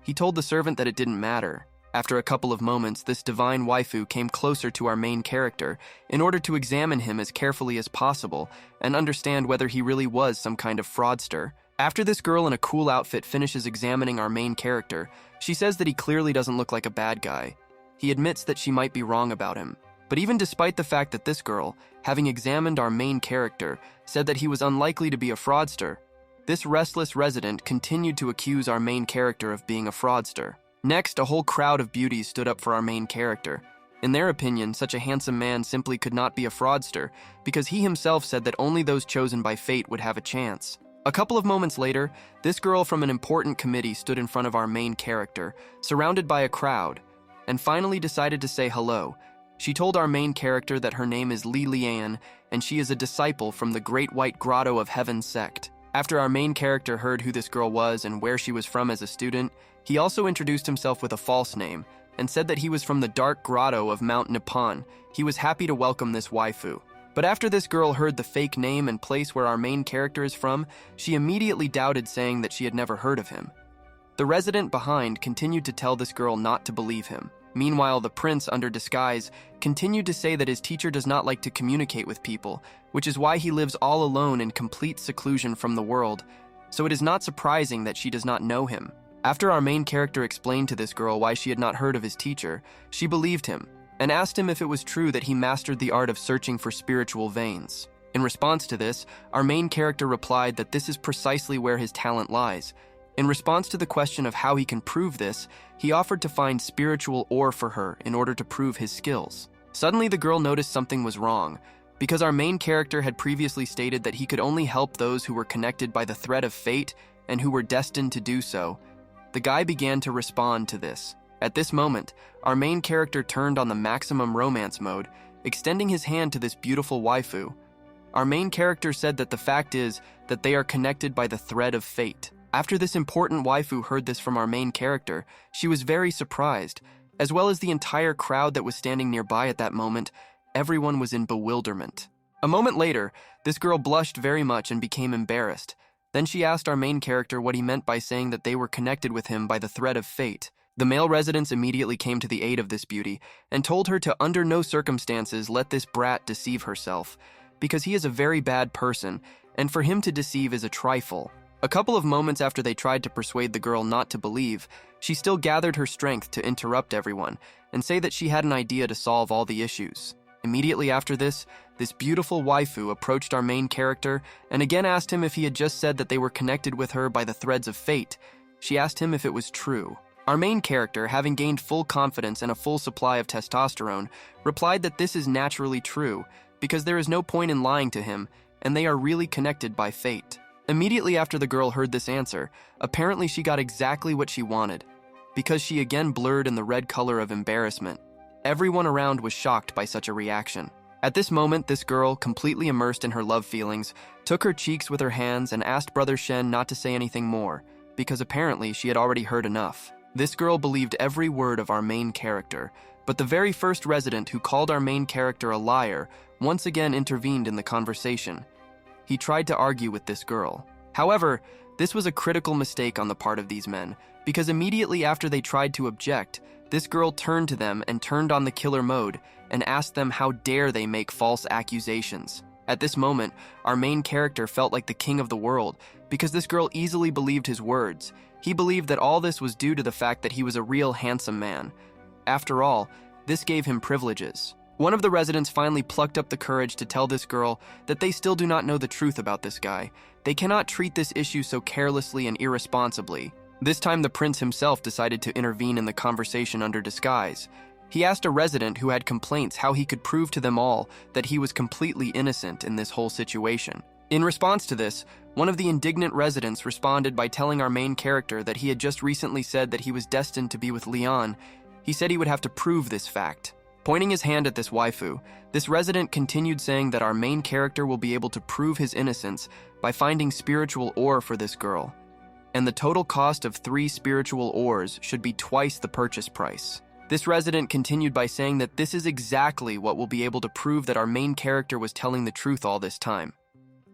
A: He told the servant that it didn't matter. After a couple of moments, this divine waifu came closer to our main character in order to examine him as carefully as possible and understand whether he really was some kind of fraudster. After this girl in a cool outfit finishes examining our main character, she says that he clearly doesn't look like a bad guy. He admits that she might be wrong about him. But even despite the fact that this girl, having examined our main character, said that he was unlikely to be a fraudster, this restless resident continued to accuse our main character of being a fraudster. Next, a whole crowd of beauties stood up for our main character. In their opinion, such a handsome man simply could not be a fraudster because he himself said that only those chosen by fate would have a chance. A couple of moments later, this girl from an important committee stood in front of our main character, surrounded by a crowd, and finally decided to say hello. She told our main character that her name is Li Lian, and she is a disciple from the Great White Grotto of Heaven sect. After our main character heard who this girl was and where she was from as a student, he also introduced himself with a false name and said that he was from the Dark Grotto of Mount Nippon. He was happy to welcome this waifu. But after this girl heard the fake name and place where our main character is from, she immediately doubted, saying that she had never heard of him. The resident behind continued to tell this girl not to believe him. Meanwhile, the prince, under disguise, continued to say that his teacher does not like to communicate with people, which is why he lives all alone in complete seclusion from the world, so it is not surprising that she does not know him. After our main character explained to this girl why she had not heard of his teacher, she believed him, and asked him if it was true that he mastered the art of searching for spiritual veins. In response to this, our main character replied that this is precisely where his talent lies. In response to the question of how he can prove this, he offered to find spiritual ore for her in order to prove his skills. Suddenly, the girl noticed something was wrong, because our main character had previously stated that he could only help those who were connected by the thread of fate and who were destined to do so. The guy began to respond to this. At this moment, our main character turned on the maximum romance mode, extending his hand to this beautiful waifu. Our main character said that the fact is that they are connected by the thread of fate. After this important waifu heard this from our main character, she was very surprised, as well as the entire crowd that was standing nearby at that moment. Everyone was in bewilderment. A moment later, this girl blushed very much and became embarrassed. Then she asked our main character what he meant by saying that they were connected with him by the thread of fate. The male residents immediately came to the aid of this beauty and told her to under no circumstances let this brat deceive herself, because he is a very bad person, and for him to deceive is a trifle. A couple of moments after they tried to persuade the girl not to believe, she still gathered her strength to interrupt everyone and say that she had an idea to solve all the issues. Immediately after this beautiful waifu approached our main character and again asked him if he had just said that they were connected with her by the threads of fate. She asked him if it was true. Our main character, having gained full confidence and a full supply of testosterone, replied that this is naturally true, because there is no point in lying to him, and they are really connected by fate. Immediately after the girl heard this answer, apparently she got exactly what she wanted, because she again blurred in the red color of embarrassment. Everyone around was shocked by such a reaction. At this moment, this girl, completely immersed in her love feelings, took her cheeks with her hands and asked Brother Shen not to say anything more, because apparently she had already heard enough. This girl believed every word of our main character, but the very first resident who called our main character a liar once again intervened in the conversation. He tried to argue with this girl. However, this was a critical mistake on the part of these men, because immediately after they tried to object, this girl turned to them and turned on the killer mode and asked them how dare they make false accusations. At this moment, our main character felt like the king of the world because this girl easily believed his words. He believed that all this was due to the fact that he was a real handsome man. After all, this gave him privileges. One of the residents finally plucked up the courage to tell this girl that they still do not know the truth about this guy. They cannot treat this issue so carelessly and irresponsibly. This time the prince himself decided to intervene in the conversation under disguise. He asked a resident who had complaints how he could prove to them all that he was completely innocent in this whole situation. In response to this, one of the indignant residents responded by telling our main character that he had just recently said that he was destined to be with Leon. He said he would have to prove this fact. Pointing his hand at this waifu, this resident continued saying that our main character will be able to prove his innocence by finding spiritual ore for this girl, and the total cost of 3 spiritual ores should be twice the purchase price. This resident continued by saying that this is exactly what will be able to prove that our main character was telling the truth all this time.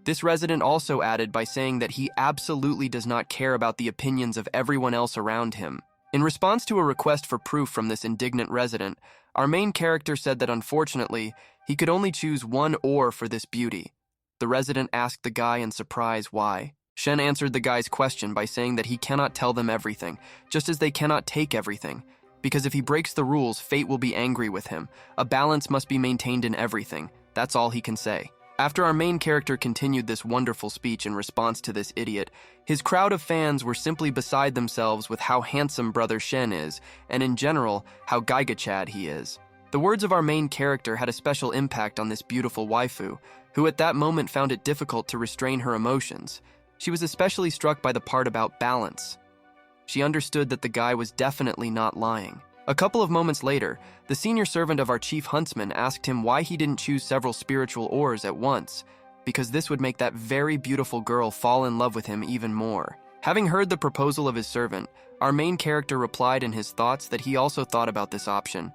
A: This resident also added by saying that he absolutely does not care about the opinions of everyone else around him. In response to a request for proof from this indignant resident, our main character said that unfortunately, he could only choose 1 ore for this beauty. The resident asked the guy in surprise why. Shen answered the guy's question by saying that he cannot tell them everything, just as they cannot take everything. Because if he breaks the rules, fate will be angry with him. A balance must be maintained in everything. That's all he can say. After our main character continued this wonderful speech in response to this idiot, his crowd of fans were simply beside themselves with how handsome Brother Shen is, and in general, how Giga-Chad he is. The words of our main character had a special impact on this beautiful waifu, who at that moment found it difficult to restrain her emotions. She was especially struck by the part about balance. She understood that the guy was definitely not lying. A couple of moments later, the senior servant of our chief huntsman asked him why he didn't choose several spiritual ores at once, because this would make that very beautiful girl fall in love with him even more. Having heard the proposal of his servant, our main character replied in his thoughts that he also thought about this option,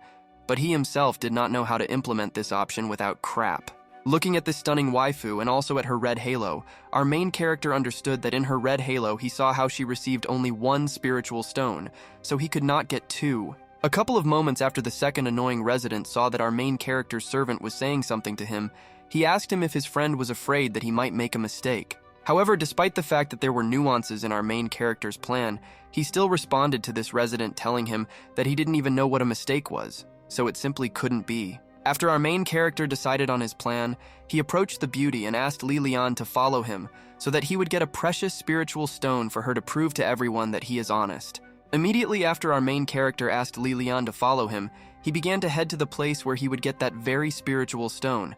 A: but he himself did not know how to implement this option without crap. Looking at this stunning waifu and also at her red halo, our main character understood that in her red halo he saw how she received only 1 spiritual stone, so he could not get 2. A couple of moments after the second annoying resident saw that our main character's servant was saying something to him, he asked him if his friend was afraid that he might make a mistake. However, despite the fact that there were nuances in our main character's plan, he still responded to this resident telling him that he didn't even know what a mistake was, so it simply couldn't be. After our main character decided on his plan, he approached the beauty and asked Lilian to follow him so that he would get a precious spiritual stone for her to prove to everyone that he is honest. Immediately after our main character asked Lilian to follow him, he began to head to the place where he would get that very spiritual stone.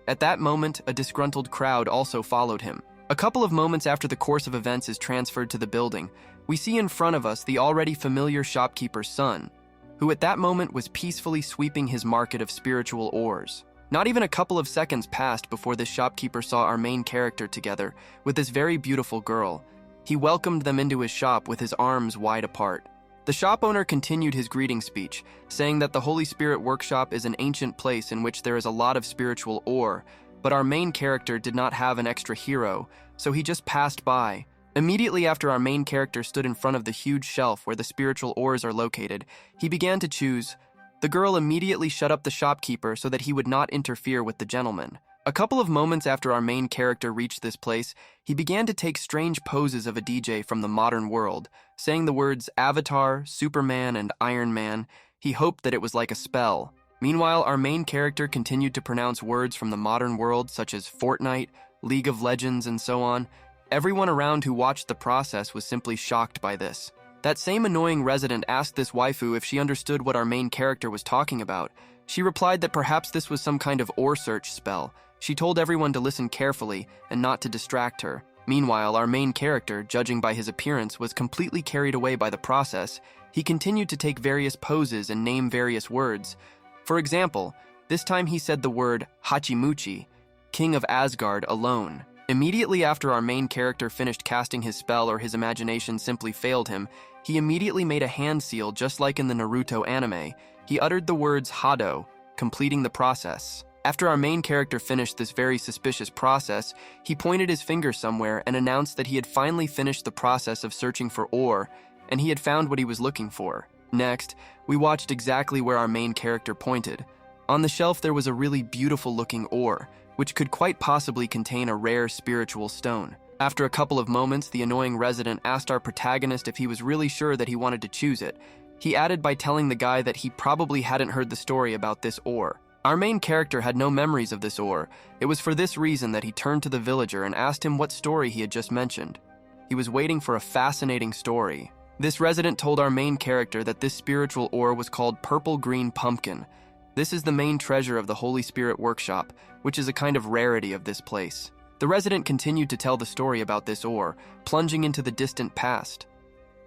A: At that moment, a disgruntled crowd also followed him. A couple of moments after the course of events is transferred to the building, we see in front of us the already familiar shopkeeper's son, who at that moment was peacefully sweeping his market of spiritual ores. Not even a couple of seconds passed before this shopkeeper saw our main character together with this very beautiful girl. He welcomed them into his shop with his arms wide apart. The shop owner continued his greeting speech, saying that the Holy Spirit Workshop is an ancient place in which there is a lot of spiritual ore, but our main character did not have an extra hero, so he just passed by. Immediately after our main character stood in front of the huge shelf where the spiritual ores are located, he began to choose. The girl immediately shut up the shopkeeper so that he would not interfere with the gentleman. A couple of moments after our main character reached this place, he began to take strange poses of a DJ from the modern world, saying the words Avatar, Superman, and Iron Man. He hoped that it was like a spell. Meanwhile, our main character continued to pronounce words from the modern world such as Fortnite, League of Legends, and so on. Everyone around who watched the process was simply shocked by this. That same annoying resident asked this waifu if she understood what our main character was talking about. She replied that perhaps this was some kind of ore search spell. She told everyone to listen carefully and not to distract her. Meanwhile, our main character, judging by his appearance, was completely carried away by the process. He continued to take various poses and name various words. For example, This time he said the word Hachimuchi, king of Asgard, alone. Immediately after our main character finished casting his spell or his imagination simply failed him, he immediately made a hand seal just like in the Naruto anime. He uttered the words Hado, completing the process. After our main character finished this very suspicious process, he pointed his finger somewhere and announced that he had finally finished the process of searching for ore, and he had found what he was looking for. Next, we watched exactly where our main character pointed. On the shelf there was a really beautiful-looking ore, which could quite possibly contain a rare spiritual stone. After a couple of moments, the annoying resident asked our protagonist if he was really sure that he wanted to choose it. He added by telling the guy that he probably hadn't heard the story about this ore. Our main character had no memories of this ore. It was for this reason that he turned to the villager and asked him what story he had just mentioned. He was waiting for a fascinating story. This resident told our main character that this spiritual ore was called Purple Green Pumpkin. This is the main treasure of the Holy Spirit Workshop, which is a kind of rarity of this place. The resident continued to tell the story about this ore, plunging into the distant past.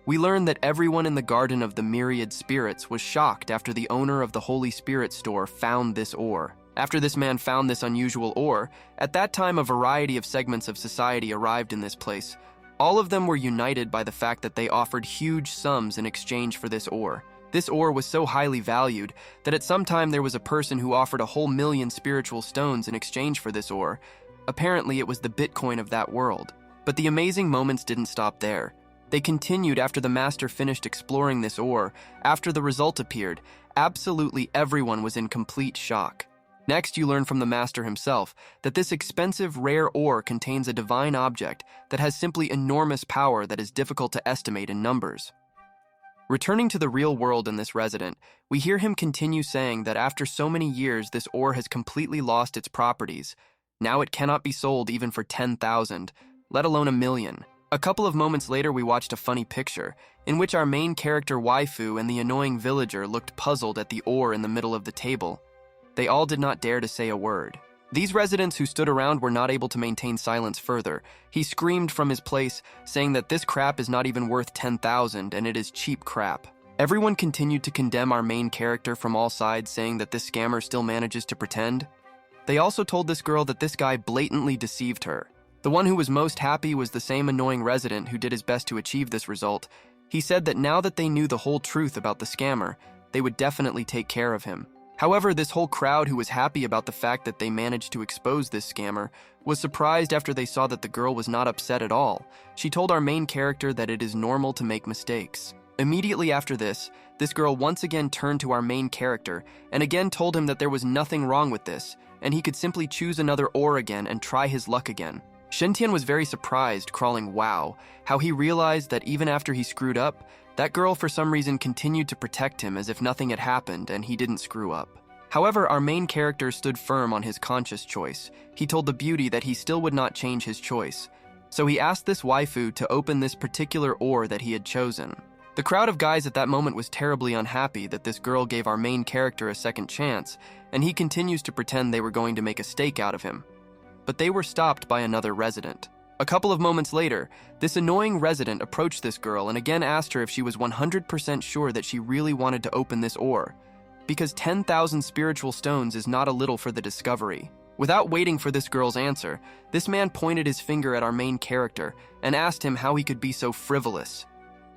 A: We learned that everyone in the Garden of the Myriad Spirits was shocked after the owner of the Holy Spirit store found this ore. After this man found this unusual ore, at that time a variety of segments of society arrived in this place. All of them were united by the fact that they offered huge sums in exchange for this ore. This ore was so highly valued that at some time there was a person who offered a whole million spiritual stones in exchange for this ore. Apparently it was the Bitcoin of that world. But the amazing moments didn't stop there. They continued after the master finished exploring this ore. After the result appeared, absolutely everyone was in complete shock. Next, you learn from the master himself that this expensive, rare ore contains a divine object that has simply enormous power that is difficult to estimate in numbers. Returning to the real world in this resident, we hear him continue saying that after so many years this ore has completely lost its properties. Now it cannot be sold even for 10,000, let alone a million. A couple of moments later we watched a funny picture, in which our main character waifu and the annoying villager looked puzzled at the ore in the middle of the table. They all did not dare to say a word. These residents who stood around were not able to maintain silence further. He screamed from his place, saying that this crap is not even worth 10,000 and it is cheap crap. Everyone continued to condemn our main character from all sides, saying that this scammer still manages to pretend. They also told this girl that this guy blatantly deceived her. The one who was most happy was the same annoying resident who did his best to achieve this result. He said that now that they knew the whole truth about the scammer, they would definitely take care of him. However, this whole crowd who was happy about the fact that they managed to expose this scammer was surprised after they saw that the girl was not upset at all. She told our main character that it is normal to make mistakes. Immediately after this girl once again turned to our main character and again told him that there was nothing wrong with this, and he could simply choose another ore again and try his luck again. Shen-tian was very surprised, crawling wow, how he realized that even after he screwed up, that girl for some reason continued to protect him as if nothing had happened and he didn't screw up. However, our main character stood firm on his conscious choice. He told the beauty that he still would not change his choice. So he asked this waifu to open this particular ore that he had chosen. The crowd of guys at that moment was terribly unhappy that this girl gave our main character a second chance, and he continues to pretend they were going to make a stake out of him. But they were stopped by another resident. A couple of moments later, this annoying resident approached this girl and again asked her if she was 100% sure that she really wanted to open this ore, because 10,000 spiritual stones is not a little for the discovery. Without waiting for this girl's answer, this man pointed his finger at our main character and asked him how he could be so frivolous.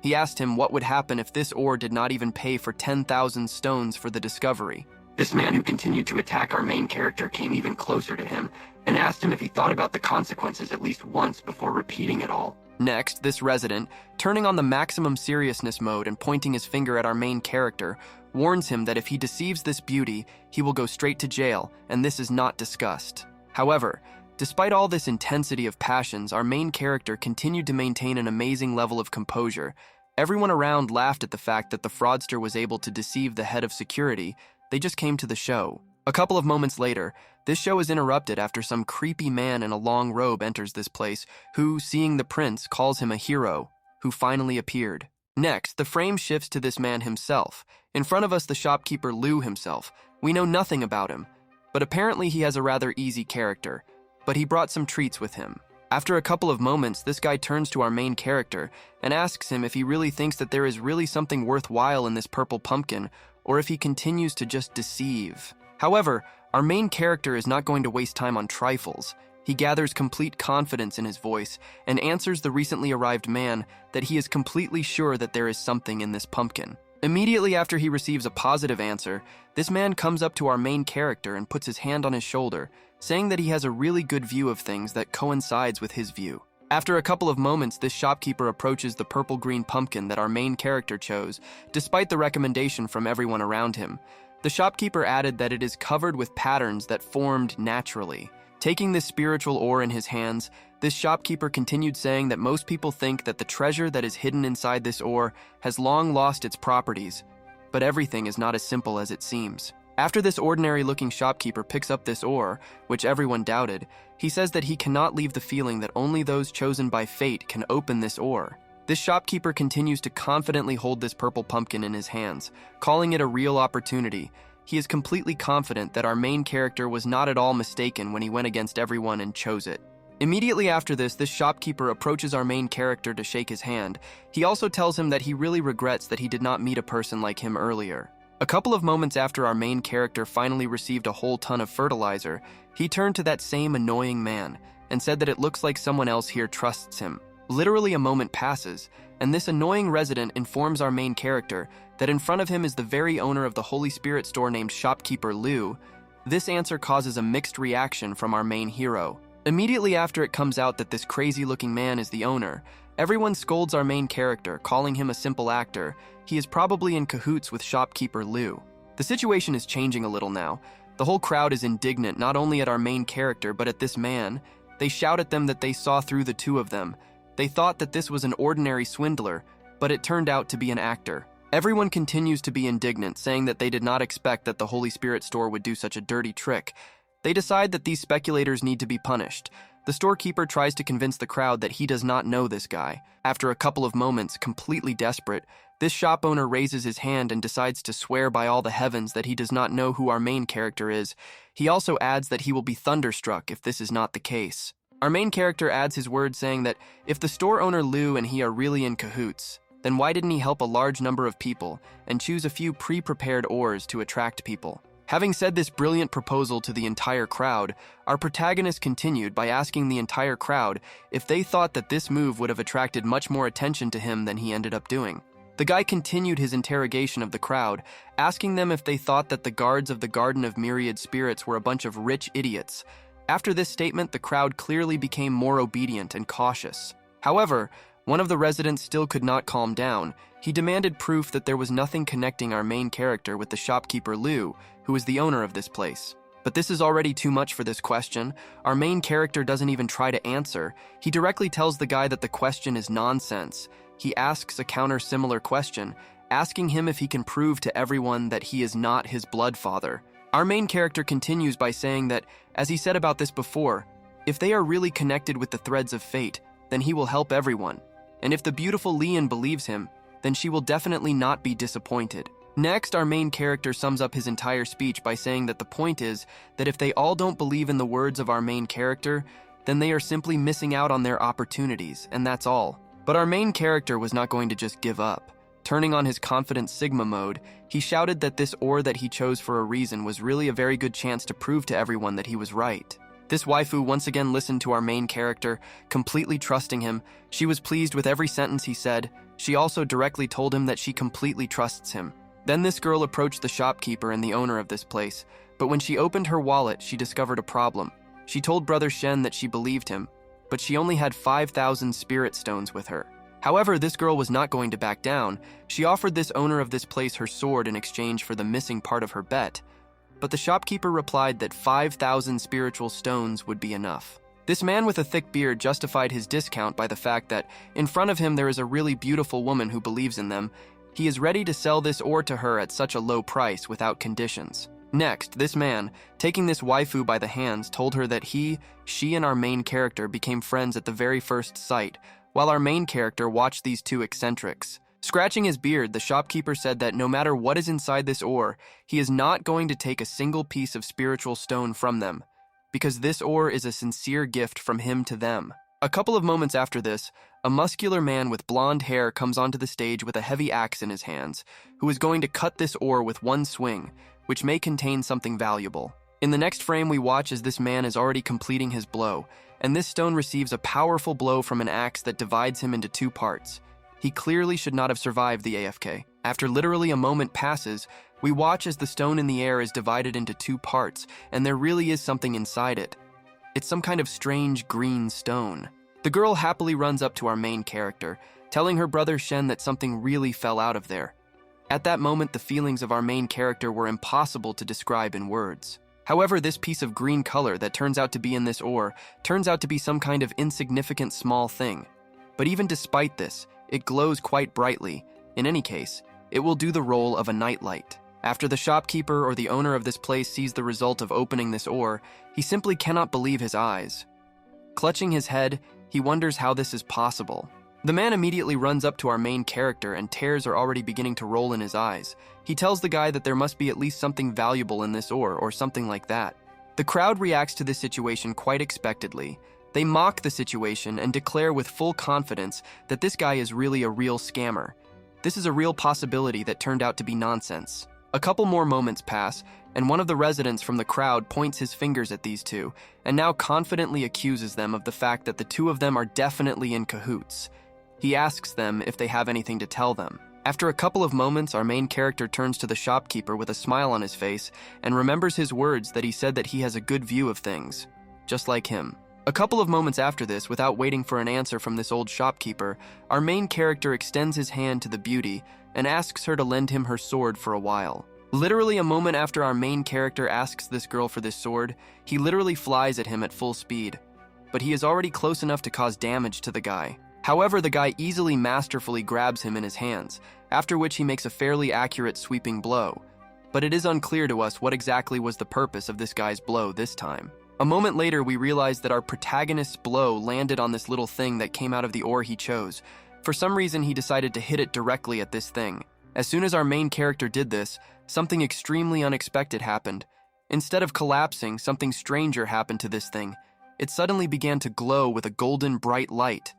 A: He asked him what would happen if this ore did not even pay for 10,000 stones for the discovery.
B: This man who continued to attack our main character came even closer to him and asked him if he thought about the consequences at least once before repeating it all.
A: Next, this resident, turning on the maximum seriousness mode and pointing his finger at our main character, warns him that if he deceives this beauty, he will go straight to jail, and this is not discussed. However, despite all this intensity of passions, our main character continued to maintain an amazing level of composure. Everyone around laughed at the fact that the fraudster was able to deceive the head of security. They just came to the show. A couple of moments later, this show is interrupted after some creepy man in a long robe enters this place, who, seeing the prince, calls him a hero, who finally appeared. Next, the frame shifts to this man himself. In front of us, the shopkeeper Liu himself. We know nothing about him, but apparently he has a rather easy character, but he brought some treats with him. After a couple of moments, this guy turns to our main character and asks him if he really thinks that there is really something worthwhile in this purple pumpkin, or if he continues to just deceive. However, our main character is not going to waste time on trifles. He gathers complete confidence in his voice and answers the recently arrived man that he is completely sure that there is something in this pumpkin. Immediately after he receives a positive answer, this man comes up to our main character and puts his hand on his shoulder, saying that he has a really good view of things that coincides with his view. After a couple of moments, this shopkeeper approaches the purple-green pumpkin that our main character chose, despite the recommendation from everyone around him. The shopkeeper added that it is covered with patterns that formed naturally. Taking this spiritual ore in his hands, this shopkeeper continued saying that most people think that the treasure that is hidden inside this ore has long lost its properties, but everything is not as simple as it seems. After this ordinary-looking shopkeeper picks up this ore, which everyone doubted, he says that he cannot leave the feeling that only those chosen by fate can open this ore. This shopkeeper continues to confidently hold this purple pumpkin in his hands, calling it a real opportunity. He is completely confident that our main character was not at all mistaken when he went against everyone and chose it. Immediately after this shopkeeper approaches our main character to shake his hand. He also tells him that he really regrets that he did not meet a person like him earlier. A couple of moments after our main character finally received a whole ton of fertilizer, he turned to that same annoying man and said that it looks like someone else here trusts him. Literally a moment passes, and this annoying resident informs our main character that in front of him is the very owner of the Holy Spirit store named Shopkeeper Liu. This answer causes a mixed reaction from our main hero. Immediately after it comes out that this crazy-looking man is the owner, everyone scolds our main character, calling him a simple actor. He is probably in cahoots with Shopkeeper Liu. The situation is changing a little now. The whole crowd is indignant not only at our main character but at this man. They shout at them that they saw through the two of them. They thought that this was an ordinary swindler, but it turned out to be an actor. Everyone continues to be indignant, saying that they did not expect that the Holy Spirit store would do such a dirty trick. They decide that these speculators need to be punished. The storekeeper tries to convince the crowd that he does not know this guy. After a couple of moments, completely desperate, this shop owner raises his hand and decides to swear by all the heavens that he does not know who our main character is. He also adds that he will be thunderstruck if this is not the case. Our main character adds his word saying that if the store owner Liu and he are really in cahoots, then why didn't he help a large number of people and choose a few pre-prepared ores to attract people? Having said this brilliant proposal to the entire crowd, our protagonist continued by asking the entire crowd if they thought that this move would have attracted much more attention to him than he ended up doing. The guy continued his interrogation of the crowd, asking them if they thought that the guards of the Garden of Myriad Spirits were a bunch of rich idiots. After this statement, the crowd clearly became more obedient and cautious. However, one of the residents still could not calm down. He demanded proof that there was nothing connecting our main character with the shopkeeper Liu, who is the owner of this place. But this is already too much for this question. Our main character doesn't even try to answer. He directly tells the guy that the question is nonsense. He asks a counter-similar question, asking him if he can prove to everyone that he is not his blood father. Our main character continues by saying that, as he said about this before, if they are really connected with the threads of fate, then he will help everyone. And if the beautiful Lian believes him, then she will definitely not be disappointed. Next, our main character sums up his entire speech by saying that the point is that if they all don't believe in the words of our main character, then they are simply missing out on their opportunities, and that's all. But our main character was not going to just give up. Turning on his confident Sigma mode, he shouted that this ore that he chose for a reason was really a very good chance to prove to everyone that he was right. This waifu once again listened to our main character, completely trusting him. She was pleased with every sentence he said. She also directly told him that she completely trusts him. Then this girl approached the shopkeeper and the owner of this place, but when she opened her wallet, she discovered a problem. She told Brother Shen that she believed him, but she only had 5,000 spirit stones with her. However, this girl was not going to back down. She offered this owner of this place her sword in exchange for the missing part of her bet. But the shopkeeper replied that 5,000 spiritual stones would be enough. This man with a thick beard justified his discount by the fact that in front of him there is a really beautiful woman who believes in them. He is ready to sell this ore to her at such a low price without conditions. Next, this man, taking this waifu by the hands, told her that she and our main character became friends at the very first sight, while our main character watched these two eccentrics. Scratching his beard, the shopkeeper said that no matter what is inside this ore, he is not going to take a single piece of spiritual stone from them, because this ore is a sincere gift from him to them. A couple of moments after this, a muscular man with blonde hair comes onto the stage with a heavy axe in his hands, who is going to cut this ore with one swing, which may contain something valuable. In the next frame, we watch as this man is already completing his blow, and this stone receives a powerful blow from an axe that divides him into 2 parts. He clearly should not have survived the AFK. After literally a moment passes, we watch as the stone in the air is divided into 2 parts, and there really is something inside it. It's some kind of strange green stone. The girl happily runs up to our main character, telling her brother Shen that something really fell out of there. At that moment, the feelings of our main character were impossible to describe in words. However, this piece of green color that turns out to be in this ore turns out to be some kind of insignificant small thing. But even despite this, it glows quite brightly. In any case, it will do the role of a nightlight. After the shopkeeper or the owner of this place sees the result of opening this ore, he simply cannot believe his eyes. Clutching his head, he wonders how this is possible. The man immediately runs up to our main character and tears are already beginning to roll in his eyes. He tells the guy that there must be at least something valuable in this ore or something like that. The crowd reacts to this situation quite expectedly. They mock the situation and declare with full confidence that this guy is really a real scammer. This is a real possibility that turned out to be nonsense. A couple more moments pass, and one of the residents from the crowd points his fingers at these two, and now confidently accuses them of the fact that the 2 of them are definitely in cahoots. He asks them if they have anything to tell them. After a couple of moments, our main character turns to the shopkeeper with a smile on his face and remembers his words that he said that he has a good view of things, just like him. A couple of moments after this, without waiting for an answer from this old shopkeeper, our main character extends his hand to the beauty and asks her to lend him her sword for a while. Literally a moment after our main character asks this girl for this sword, he literally flies at him at full speed, but he is already close enough to cause damage to the guy. However, the guy easily masterfully grabs him in his hands, after which he makes a fairly accurate sweeping blow. But it is unclear to us what exactly was the purpose of this guy's blow this time. A moment later, we realize that our protagonist's blow landed on this little thing that came out of the ore he chose. For some reason, he decided to hit it directly at this thing. As soon as our main character did this, something extremely unexpected happened. Instead of collapsing, something stranger happened to this thing. It suddenly began to glow with a golden bright light.